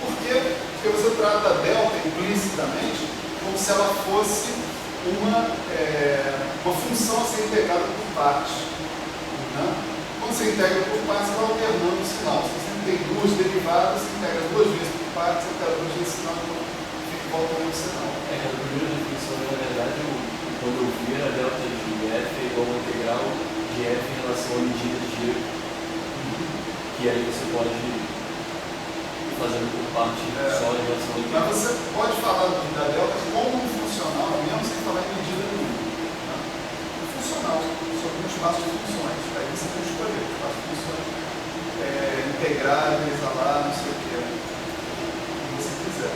Por quê? Porque você trata a delta implicitamente como se ela fosse uma função a ser integrada por partes. Né? Quando você integra por partes, você vai alternando o sinal. Se você tem duas derivadas, você integra duas vezes por partes, você integra duas vezes o sinal, então fica voltando o sinal. A primeira definição, na verdade, quando eu vi a delta de F igual a uma integral de F em relação à medida de G, que que aí você pode ir fazendo por parte só em relação ao Mas você pode falar da delta como um funcional, mesmo sem falar em medida nenhuma. Tá? Um funcional, sobre um espaço de funções. Aí você tem que escolher o espaço de funções integráveis, lá, não sei o que. Se você quiser.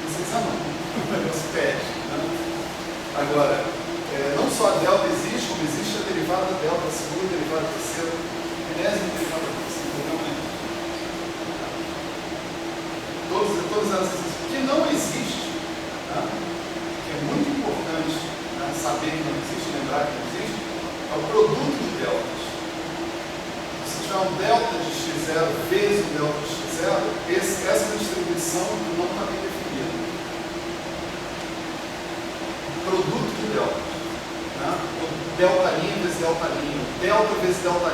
Se você quiser não. O negócio pede. Né? Agora, não só a delta existe, como existe a derivada da delta, a segunda derivada da terceira, a enésima derivada da terceira. Todas elas existem. O que não existe, tá? Que é muito importante, tá? Saber que não existe, lembrar que não existe, é o produto de deltas. Se tiver um delta de x0 vezes um delta de x0, essa é uma distribuição que não está bem definida. Produto de deltas. Tá? O delta' vezes delta', delta vezes delta'.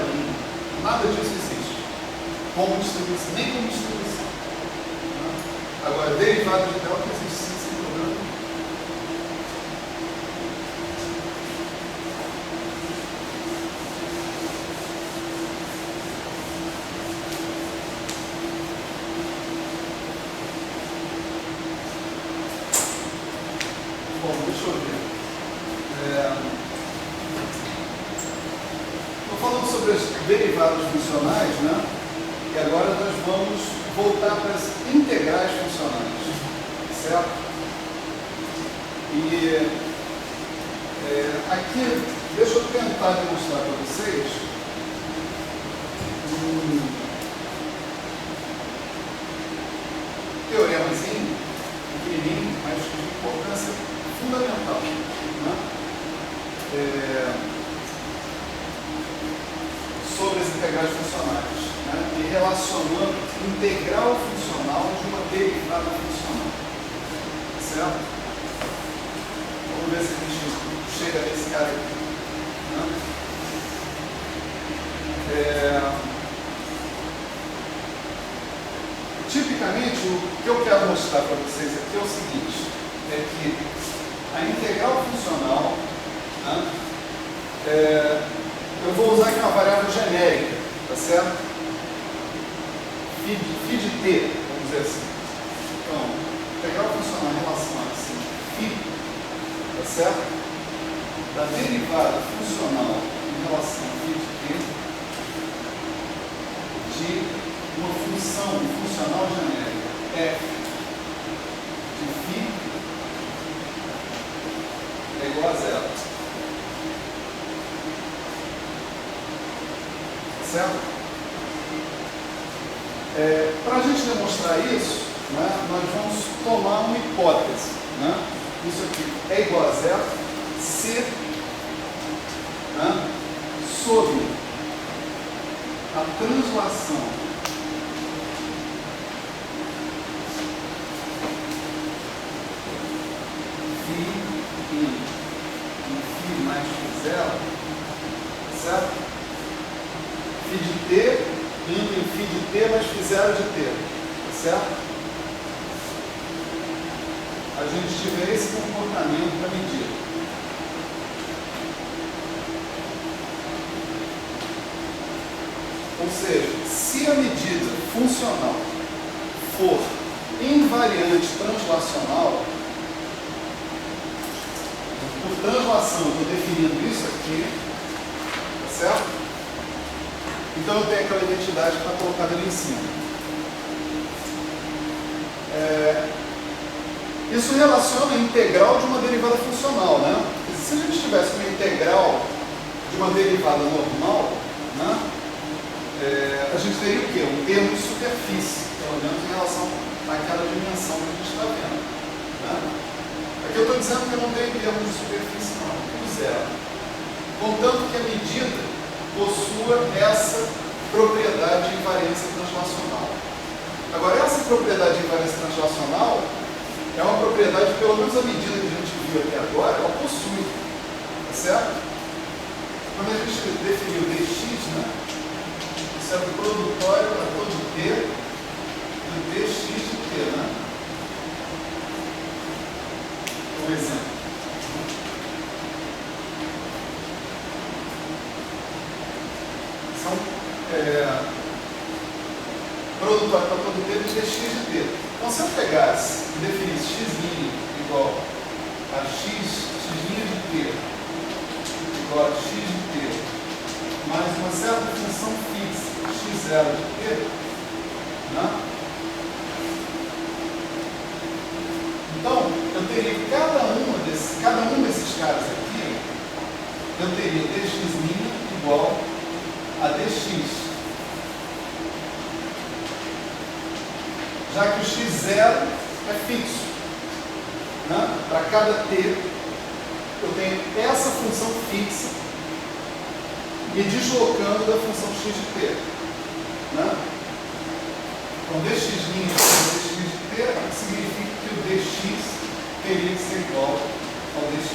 Nada disso existe. Como distribuição, nem como distribuição. Agora, derivada de delta existe sim, sem problema. Bom, deixa eu ver. Estou falando sobre as derivadas funcionais, né? E agora nós vamos voltar para as integrais funcionais, certo? E aqui, deixa eu tentar demonstrar para vocês um teoremazinho, pequenininho, mas de importância fundamental, né? Sobre as integrais funcionais, né? E relacionando integral funcional de uma derivada funcional, certo? Vamos ver se a gente chega nesse cara aqui, né? Tipicamente, o que eu quero mostrar para vocês aqui é o seguinte, é que a integral funcional, né? Eu vou usar aqui uma variável genérica, tá certo? Φ de t, vamos dizer assim. Então, integral funcional em relação a assim, φ, tá certo? Da derivada funcional em relação a φ de t de uma função funcional genérica f de φ é igual a zero. Certo? Para a gente demonstrar isso, né, nós vamos tomar uma hipótese. Né? Isso aqui é igual a zero se, né, sob a translação φ em φ mais φ0, certo? Φ de t indo em φ de t mais φ0 de t, tá certo? A gente tiver esse comportamento para medir. Ou seja, se a medida funcional for invariante translacional, por translação eu estou definindo isso aqui, tá certo? Então eu tenho aquela identidade que está colocada ali em cima. Isso relaciona a integral de uma derivada funcional, né? Se a gente tivesse uma integral de uma derivada normal, né, a gente teria o quê? Um termo de superfície, pelo menos em relação àquela dimensão que a gente está vendo. Né? Aqui eu estou dizendo que eu não tenho termo de superfície, não, tudo zero. Contanto que a medida possua essa propriedade de invariância translacional. Agora, essa propriedade de invariância translacional é uma propriedade, pelo menos a medida que a gente viu até agora, ela possui. Tá certo? Quando a gente definiu dx, né, isso é o produtório para todo t do dx de t, né? Um exemplo. São produtório para todo t de dx de t. Então, se eu pegasse e definisse x' igual a x' de t igual a x de t mais uma certa função fixa x0 de t, né? Então, eu teria cada um desses caras aqui, eu teria dx' igual a dx. Já que o x0 é fixo, né? Para cada t, eu tenho essa função fixa me deslocando da função x de t. Né? Então, dx' dx de t significa que o dx teria que ser igual ao dx'.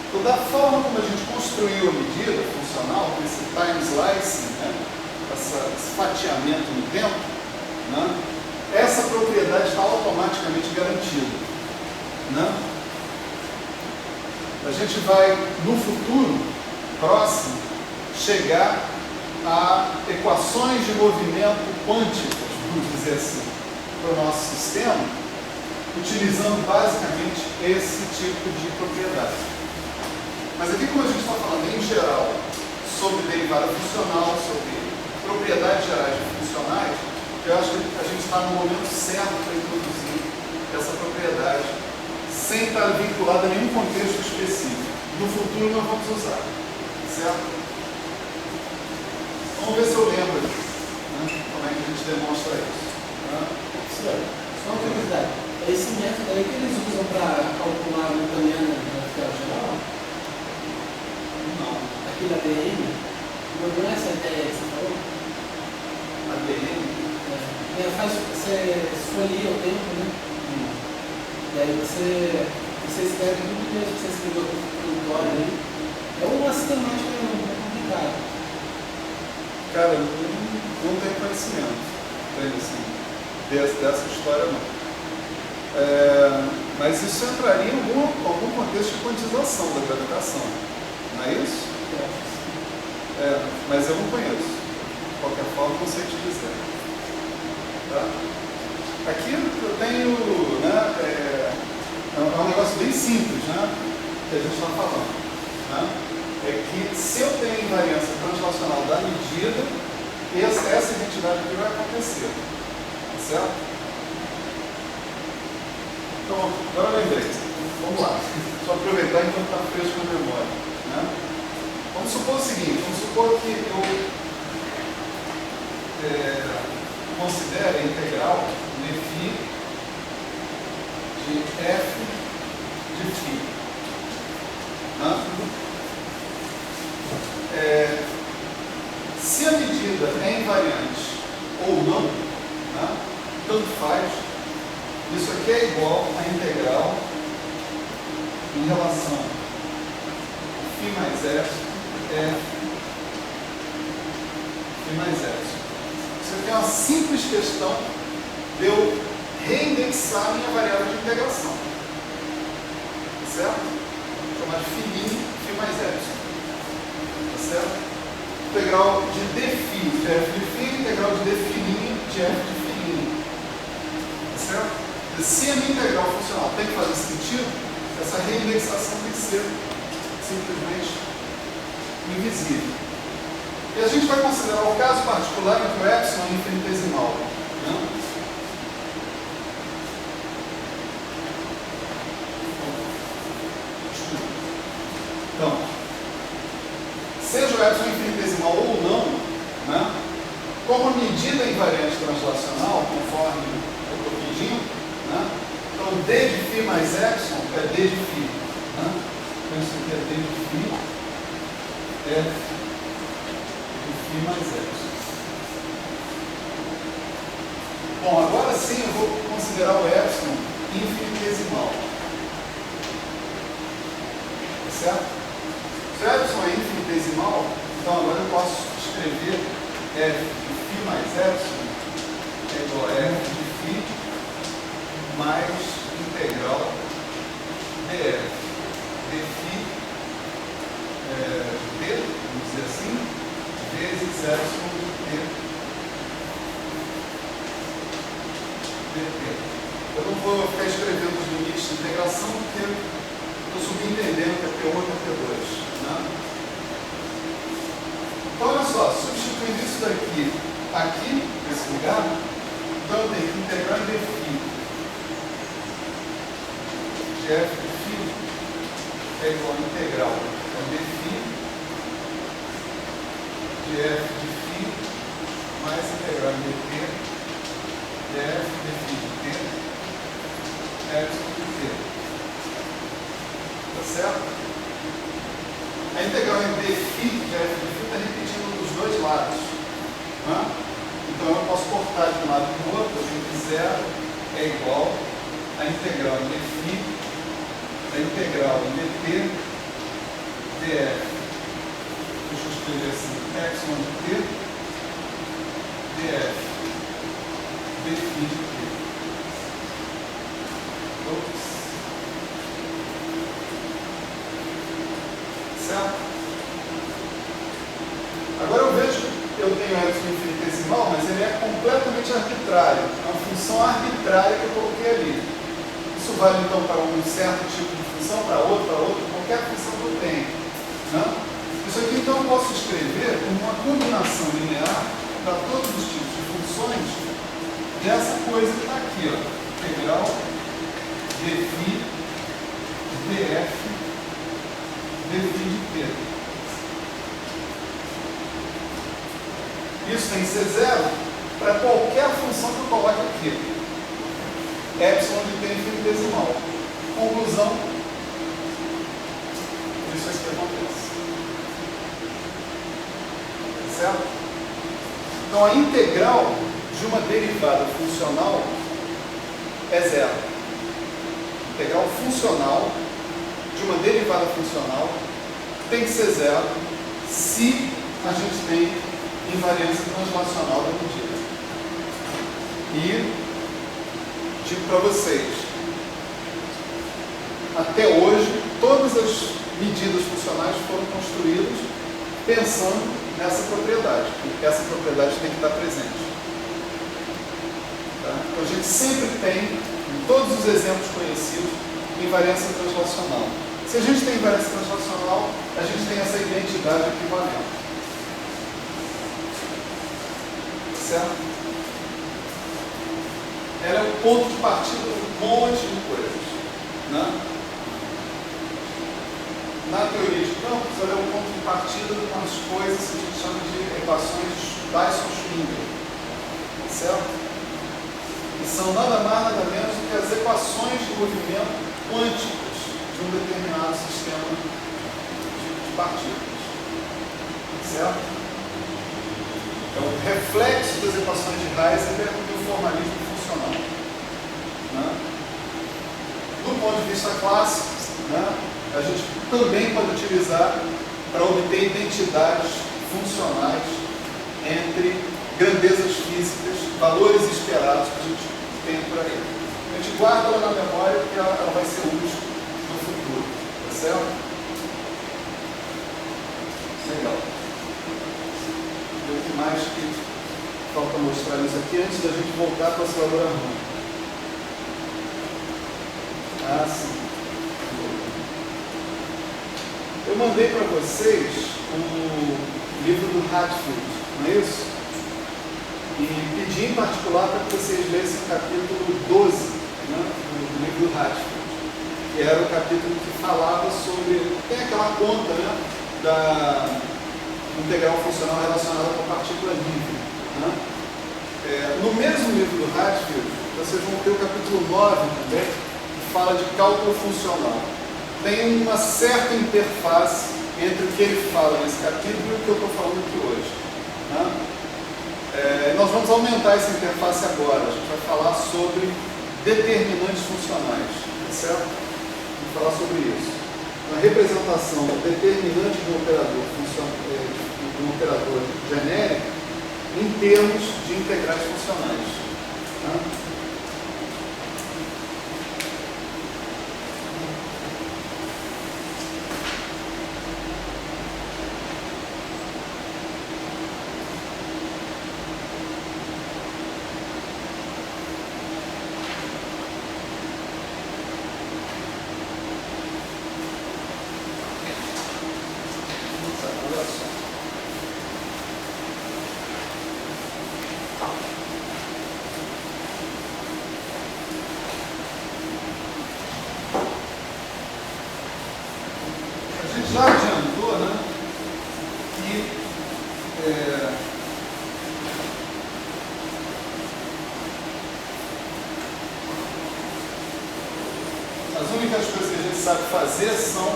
Então, da forma como a gente construiu a medida funcional, com esse time slicing, né? Esse fatiamento no tempo, né? Essa propriedade está automaticamente garantida. Né? A gente vai, no futuro próximo, chegar a equações de movimento quânticas, vamos dizer assim, para o nosso sistema, utilizando basicamente esse tipo de propriedade. Mas aqui, como a gente está falando em geral sobre derivada funcional, sobre propriedades gerais de funcionais, eu acho que a gente está no momento certo para introduzir essa propriedade sem estar vinculada a nenhum contexto específico. No futuro nós vamos usar, certo? Vamos ver se eu lembro, né, como é que a gente demonstra isso. Né? Só uma curiosidade, esse método aí que eles usam para calcular a newtoniana na escala geral? Não. Aqui da ADM? Não é essa ideia que você falou? ADM? Você escolhia o tempo, né? E aí você escreve tudo mesmo que você escreveu no Vitória ali. É uma sistemática complicada. Cara, eu não tenho conhecimento assim, dessa história não. Mas isso entraria em algum contexto de quantização da gravitação, não é isso? Mas eu não conheço. De qualquer forma, não sei te dizer. Tá? Aqui eu tenho, né, é um negócio bem simples, né, que a gente está falando. Né? É que se eu tenho invariância translacional da medida, essa identidade aqui vai acontecer. Certo? Então, agora eu lembrei. Vamos lá. Só aproveitar enquanto está fresco na memória. Né? Vamos supor o seguinte, vamos supor que eu considere a integral de φ de f de φ. Né? Se a medida é invariante ou não, né? Tanto faz, isso aqui é igual a integral em relação a φ mais f, φ mais f. Isso aqui é uma simples questão de eu reindexar a minha variável de integração. Certo? Vou chamar de φ mais epsilon. Tá certo? Integral de dφ de f de φ, integral de dφ de f de φ. Tá certo? E se a minha integral funcional tem que fazer sentido, essa reindexação tem que ser simplesmente invisível. E a gente vai considerar o caso particular em que o epsilon é infinitesimal. Né? Então, seja o epsilon infinitesimal ou não, né? Como a medida é invariante translacional, conforme eu estou pedindo, né? Então d de φ mais epsilon é d de φ. Né? Então isso aqui é d de φ, f de φ mais epsilon. Bom, agora sim eu vou considerar o epsilon infinitesimal. Tá certo? Se o epsilon é infinitesimal, então agora eu posso escrever f de φ mais epsilon é igual a f de φ mais integral df dφ d, vamos dizer assim, vezes epsilon de vou ficar escrevendo os limites de integração, porque estou subentendendo que é P1 e P2. Né? Então, olha só, substituindo isso daqui aqui, nesse lugar, então eu tenho que integrar em dφ de f de φ é igual a integral dφ de f de φ mais integral em dt de f de φ de t epsilon de t. Tá certo? A integral em dφ de f de φ está repetindo dos dois lados. Né? Então eu posso cortar de um lado para o outro, eu tenho que 0 é igual a integral em dφ da integral em dt df, deixa eu escrever assim, epsilon de t df dφ de t. Ops. Certo? Agora eu vejo que eu tenho epsilon infinitesimal, mas ele é completamente arbitrário. É uma função arbitrária que eu coloquei ali. Isso vale então para um certo tipo de função, para outro, qualquer função que eu tenho. Né? Isso aqui então eu posso escrever como uma combinação linear para todos os tipos de funções dessa coisa que está aqui, ó. Integral dφ df dφ de t. Isso tem que ser 0 para qualquer função que eu coloque aqui. Epsilon de t infinitesimal. Conclusão, isso aqui acontece. Certo? Então a integral de uma derivada funcional é 0. Integral funcional de uma derivada funcional tem que ser 0 se a gente tem invariância translacional da medida. E digo para vocês, até hoje, todas as medidas funcionais foram construídas pensando nessa propriedade, que essa propriedade tem que estar presente. Tá? Então a gente sempre tem, em todos os exemplos conhecidos, invariância translacional. Se a gente tem invariância translacional, a gente tem essa identidade equivalente. Certo? Ela é o ponto de partida de um monte de coisas. Né? Na teoria de campos, ela é o ponto de partida de umas coisas que a gente chama de equações Dyson-Schwinger. Certo? E são nada mais, nada menos do que as equações de movimento quânticas de um determinado sistema de partículas. Certo? É o reflexo das equações de Heisenberg do formalismo funcional. Né? Do ponto de vista clássico, né, a gente também pode utilizar para obter identidades funcionais entre grandezas físicas, valores esperados que a gente tem por aí. A gente guarda ela na memória porque ela vai ser útil no futuro. Tá certo? Legal. O que mais que falta mostrar isso aqui antes da gente voltar para o oscilador harmônico? Ah, sim. Eu mandei para vocês o livro do Hatfield, não é isso? E pedi em particular para que vocês lessem o capítulo 12, né, do livro do Hatfield, que era o capítulo que falava sobre, tem aquela conta, né, da integral funcional relacionada com a partícula livre. Né? No mesmo livro do Hatfield, vocês vão ter o capítulo 9 também, que fala de cálculo funcional. Tem uma certa interface entre o que ele fala nesse capítulo e o que eu estou falando aqui hoje. Né? Nós vamos aumentar essa interface agora. A gente vai falar sobre determinantes funcionais. Tá certo? Vamos falar sobre isso. A representação determinante de um operador genérico em termos de integrais funcionais. Tá? que as únicas coisas que a gente sabe fazer são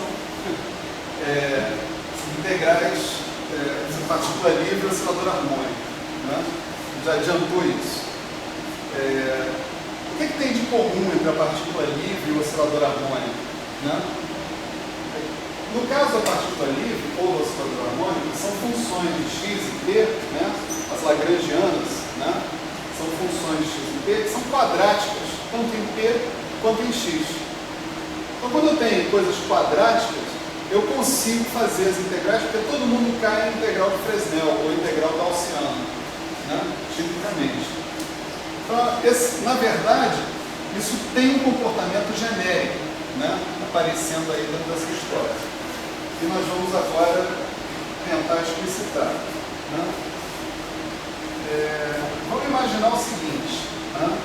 integrais de partícula livre e oscilador harmônico. Né? Já adiantou isso. O que tem de comum entre a partícula livre e o oscilador harmônico? Né? No caso da partícula livre ou do oscilador harmônico, são funções de x e p, né? As lagrangianas, né? São funções de x e p que são quadráticas, tanto em p quanto em x. Então, quando eu tenho coisas quadráticas, eu consigo fazer as integrais, porque todo mundo cai em integral de Fresnel ou integral gaussiano, né? Tipicamente. Então, na verdade, isso tem um comportamento genérico, né? Aparecendo aí dentro dessa história. E nós vamos agora tentar explicitar. Né? Vamos imaginar o seguinte. Né?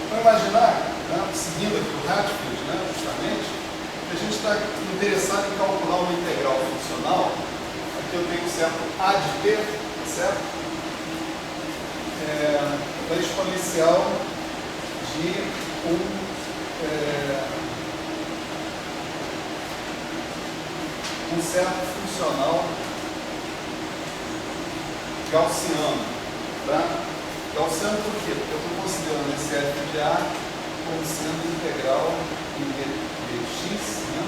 Vamos imaginar, né, seguindo aqui o Hatfield, né, justamente, que a gente está interessado em calcular uma integral funcional. Aqui eu tenho um certo A de P, certo? Da exponencial de um certo funcional gaussiano. Tá? Gaussiano por quê? Porque eu estou considerando esse f de A como sendo integral de x, né,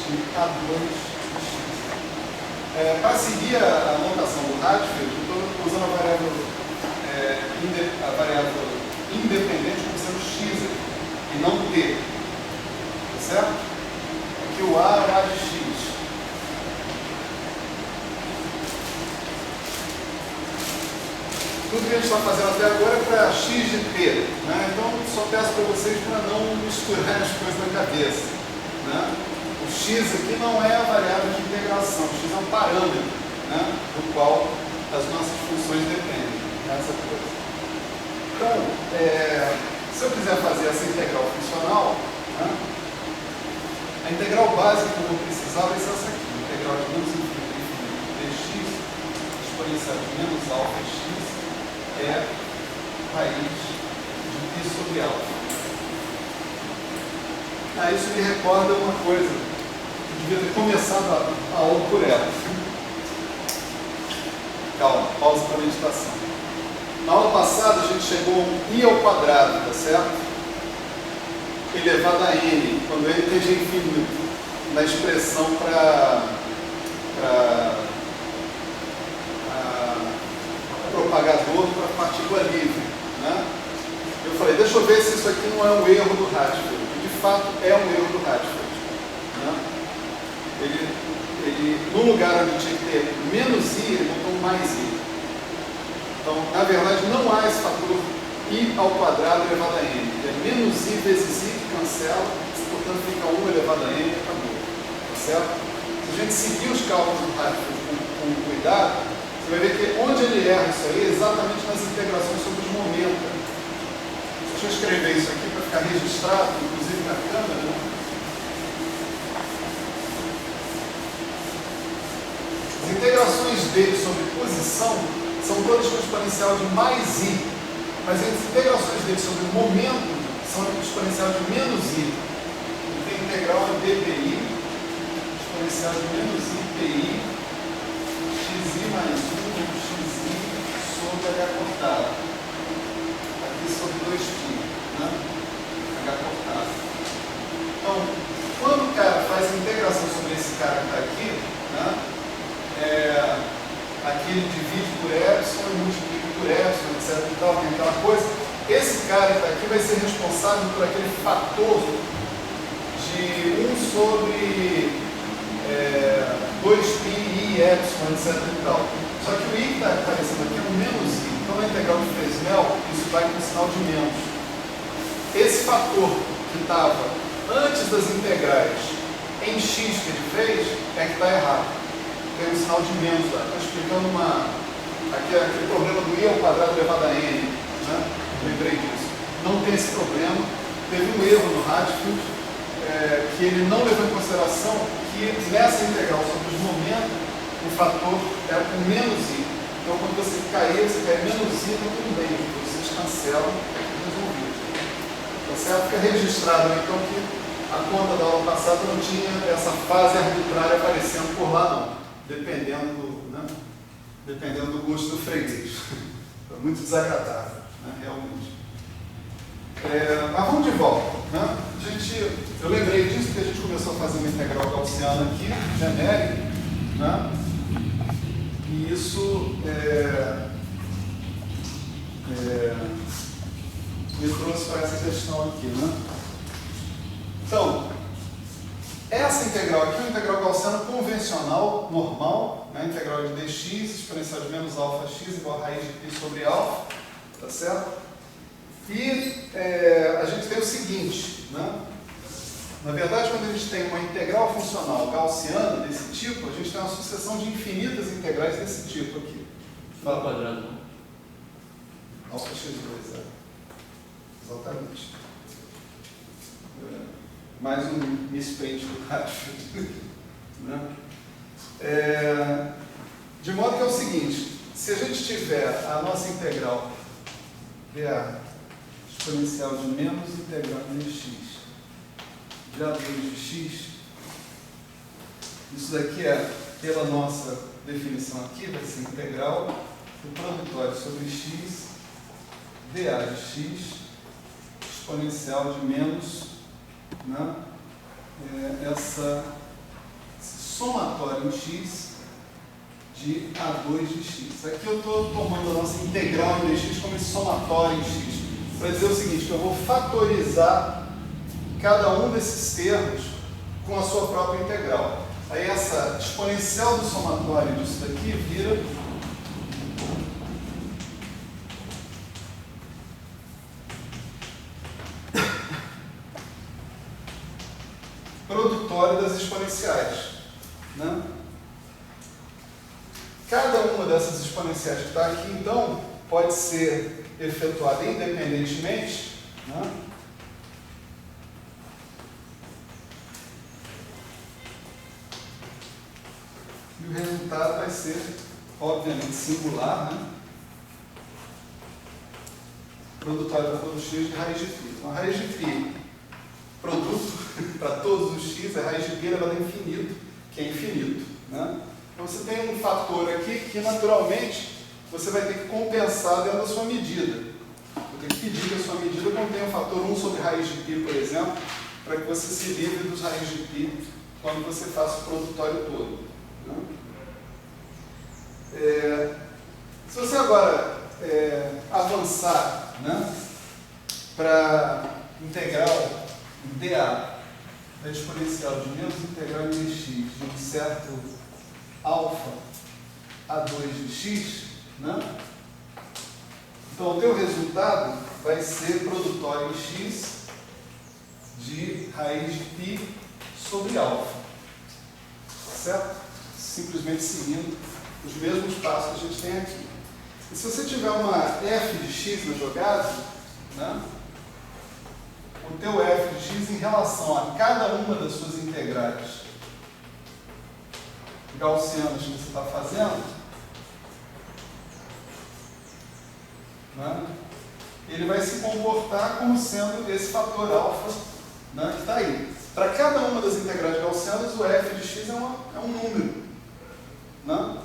de A2 de x. Para seguir a notação do Hatfield, eu estou usando a variável independente como sendo x e não t. Tá certo? Aqui o A é o A de x. Tudo que a gente está fazendo até agora é para x de t. Né? Então, só peço para vocês para não misturar as coisas na cabeça. Né? O x aqui não é a variável de integração. O x é um parâmetro, né, do qual as nossas funções dependem. Essa coisa. Então, se eu quiser fazer essa integral funcional, né, a integral básica que eu vou precisar vai ser essa aqui. A integral de menos infinito a infinito dx, exponencial de menos alfa x, é raiz de π sobre alfa. Isso me recorda uma coisa que eu devia ter começado a aula por ela. Calma, pausa para a meditação. Na aula passada a gente chegou a um i ao quadrado, tá certo? Elevado a n, quando n tende a infinito, na expressão para propagador para partícula livre. Né? Eu falei, deixa eu ver se isso aqui não é um erro do Hatfield. E de fato é um erro do Hatfield. Né? Ele, no lugar onde tinha que ter menos i, ele botou um mais i. Então, na verdade, não há esse fator i ao quadrado elevado a n. É menos i vezes i que cancela, portanto fica 1 elevado a n e acabou. Tá certo? Se a gente seguir os cálculos do Hatfield com cuidado, você vai ver que onde ele erra isso aí é exatamente nas integrações sobre os momentos. Deixa eu escrever isso aqui para ficar registrado, inclusive na câmera. Né? As integrações dele sobre posição são todas com exponencial de mais i, mas as integrações dele sobre momento são com exponencial de menos i. Então, a integral é dpi, exponencial de menos i pi, xi mais 1 xi sobre h cortado. Aqui sobre 2π, né? H cortado. Então, quando o cara faz a integração sobre esse cara que está aqui, né? Aqui ele divide por epsilon e multiplica por epsilon, etc. E tal, tem aquela coisa. Esse cara que está aqui vai ser responsável por aquele fator de 1 sobre 2π i epsilon, etc. E tal. Só que o i que está aparecendo aqui é um menos i. Então, na integral de Fresnel, isso vai com sinal de menos. Esse fator que estava antes das integrais em x que ele fez é que está errado. Tem um sinal de menos lá. Estou explicando aquele problema do i ao quadrado elevado a n. Né? Lembrei disso. Não tem esse problema. Teve um erro no Hatfield, que ele não levou em consideração que nessa integral sobre os momentos, o fator era com menos i. Então, quando você cair, você quer menos i, então tudo bem, vocês cancelam e resolvido. Tá certo? Fica registrado, então, que a conta da aula passada não tinha essa fase arbitrária aparecendo por lá, não. Dependendo do gosto do freguês. Foi muito desagradável, né, realmente. Mas vamos de volta. Né? Eu lembrei disso porque a gente começou a fazer uma integral gaussiana aqui, genérica, né? E isso me trouxe para essa questão aqui. Né? Então, essa integral aqui é uma integral gaussiana convencional, normal, né? Integral de dx, exponencial de menos alfa x igual a raiz de π sobre alfa, tá certo? E a gente tem o seguinte, né? Na verdade, quando a gente tem uma integral funcional gaussiana desse tipo, a gente tem uma sucessão de infinitas integrais desse tipo aqui. Fala quadrado, não? Alfa x2, exatamente. Mais um misprint do gráfico. Né? De modo que é o seguinte, se a gente tiver a nossa integral dA exponencial de menos integral de x de A2 de x, isso daqui pela nossa definição aqui, vai ser integral do produtório sobre x dA de x exponencial de menos, né, esse somatório em x de A2 de x. Aqui eu estou tomando a nossa integral em dx como esse somatório em x, para dizer o seguinte, que eu vou fatorizar cada um desses termos com a sua própria integral. Aí essa exponencial do somatório disso daqui vira produtório das exponenciais. Né? Cada uma dessas exponenciais que está aqui, então, pode ser efetuada independentemente, né? E o resultado vai ser, obviamente, singular, né? Produtório para todo x de raiz de π. Então, a raiz de π, produto para todos os x, a raiz de π elevado a infinito, que é infinito. Né? Então, você tem um fator aqui que, naturalmente, você vai ter que compensar dentro da sua medida. Você tem que pedir que a sua medida contenha o fator 1 sobre raiz de π, por exemplo, para que você se livre dos raiz de π quando você faça o produtório todo. Se você agora avançar, né, para integral dA da exponencial de menos integral em dx de um certo alfa A2 de x, né, então o teu resultado vai ser produtório em x de raiz de π sobre alfa, certo? Simplesmente seguindo os mesmos passos que a gente tem aqui. E se você tiver uma f de x na jogada, né, o teu f de x em relação a cada uma das suas integrais gaussianas que você está fazendo, né, ele vai se comportar como sendo esse fator alfa, né, que está aí. Para cada uma das integrais gaussianas, o f de x é um número. Né?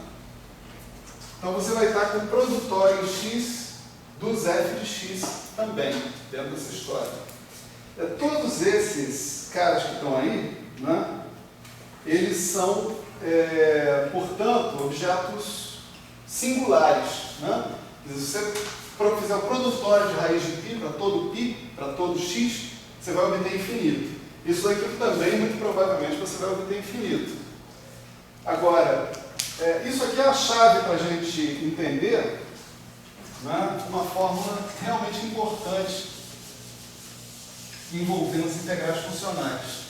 Então você vai estar com o produtório em x dos f de x também, dentro dessa história. Todos esses caras que estão aí, né, eles são, portanto, objetos singulares. Né? Se você fizer o produtório de raiz de π para todo π, para todo x, você vai obter infinito. Isso aqui também, muito provavelmente, você vai obter infinito. Agora, isso aqui é a chave para a gente entender, né, uma fórmula realmente importante envolvendo as integrais funcionais.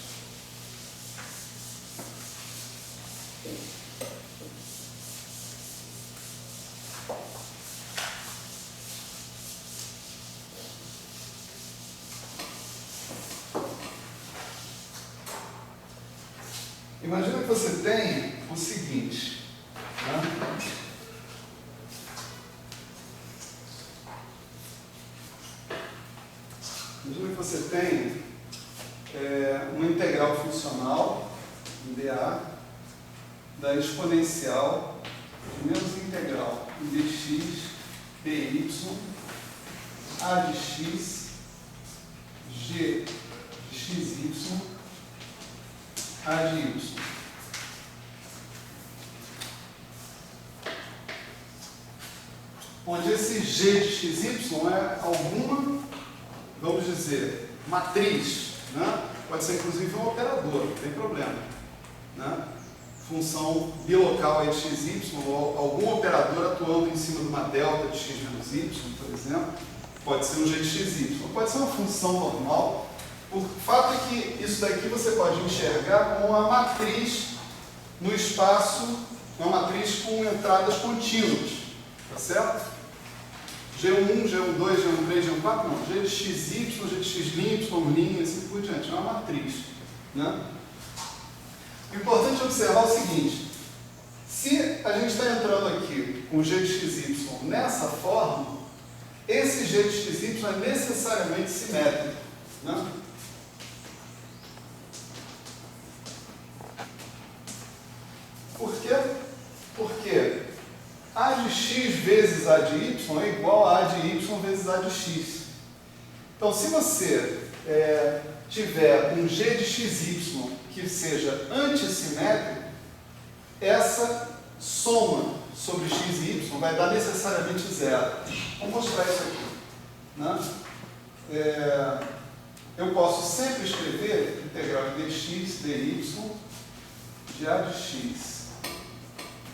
Imagina que você tem o seguinte, né? Imagina que você tem uma integral funcional, dA, da exponencial de menos integral dx dy a de x g de xy a de y. Onde esse g de xy é alguma, vamos dizer, matriz, né? Pode ser inclusive um operador, não tem problema, né? Função bilocal é de xy, ou algum operador atuando em cima de uma delta de x menos y, por exemplo, pode ser um g de xy, pode ser uma função normal. O fato é que isso daqui você pode enxergar como uma matriz no espaço, uma matriz com entradas contínuas, tá certo? G1, G12, G13, G14, não, G de xy, G de x'y, linha, assim por diante, é uma matriz, né? O importante é observar o seguinte: se a gente está entrando aqui com G de xy nessa forma, esse G de xy é necessariamente simétrico, né? Por quê? Porque A de x vezes A de y é igual a de y vezes A de x. Então, se você tiver um G de xy que seja antissimétrico, essa soma sobre x e y vai dar necessariamente zero. Vamos mostrar isso aqui, né? Eu posso sempre escrever integral de dx dy de A de x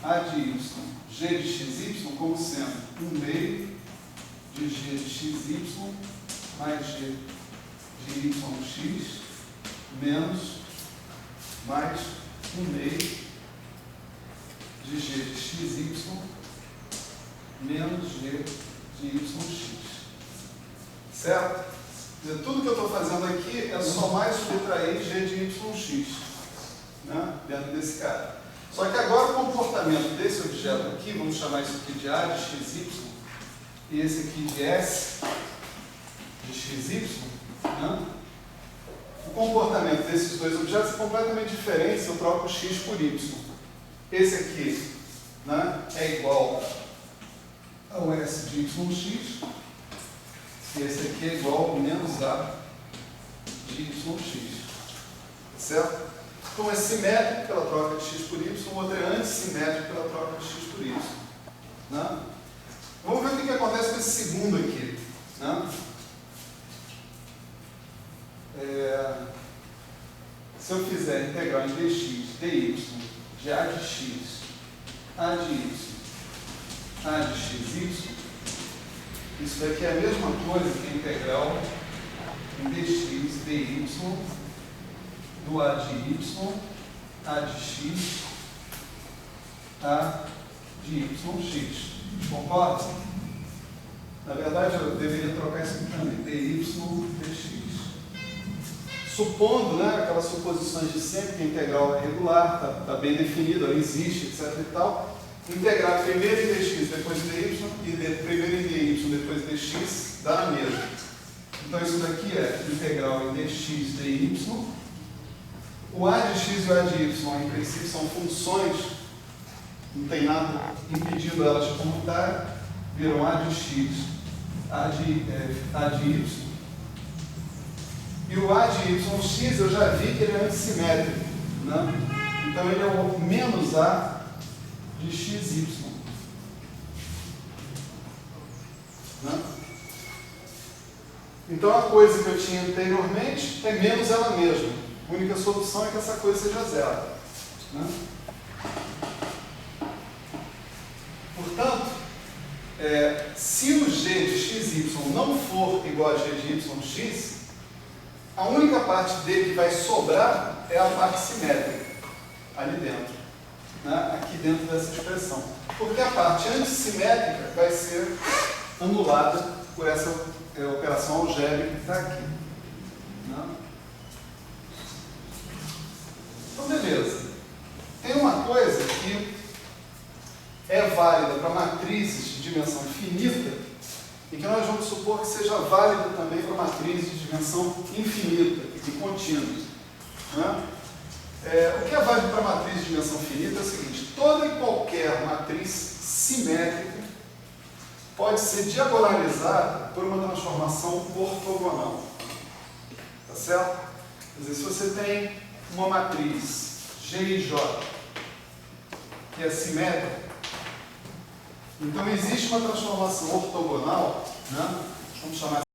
A de y g de xy como sendo 1 meio de g de xy mais g de yx menos mais 1 meio de g de xy menos g de yx. Certo? Tudo que eu estou fazendo aqui é somar e subtrair g de yx, né? Dentro desse cara. Só que agora o comportamento desse objeto aqui, vamos chamar isso aqui de A de xy, e esse aqui de S de xy, né? O comportamento desses dois objetos é completamente diferente se eu troco x por y. Esse aqui, né, é igual ao S de yx, e esse aqui é igual ao menos A de yx. Certo? Um é simétrico pela troca de x por y, o outro é antissimétrico pela troca de x por y. Né? Vamos ver o que acontece com esse segundo aqui. Né? Se eu fizer integral em dx, dy, de A de x, A de y, A de xy, isso daqui é a mesma coisa que a integral em dx, dy, do A de y, A de x, A de yx. Concorda? Na verdade, eu deveria trocar isso aqui também. dy, dx. Supondo, né, aquelas suposições de sempre, que a integral é regular, está bem definida, ela existe, etc. e tal. Integrar primeiro em dx, depois em dy, e primeiro em dy, depois em dx, dá a mesma. Então, isso daqui é integral em dx, dy. O A de x e o A de y, em princípio, são funções, não tem nada impedindo elas de comutarem, viram A de x, A de y. E o A de yx eu já vi que ele é antissimétrico, né? Então ele é o menos A de xy. Né? Então a coisa que eu tinha anteriormente é menos ela mesma. A única solução é que essa coisa seja zero. Né? Portanto, se o g de xy não for igual a g de yx, a única parte dele que vai sobrar é a parte simétrica, ali dentro, né? Aqui dentro dessa expressão. Porque a parte antissimétrica vai ser anulada por essa operação algébrica que está aqui. Né? Então, beleza. coisa que é válida para matrizes de dimensão finita e que nós vamos supor que seja válida também para matrizes de dimensão infinita e contínua. Né? O que é válido para matriz de dimensão finita é o seguinte: toda e qualquer matriz simétrica pode ser diagonalizada por uma transformação ortogonal. Tá certo? Quer dizer, se você tem uma matriz G e J que é simétrica, então existe uma transformação ortogonal, né? Vamos chamar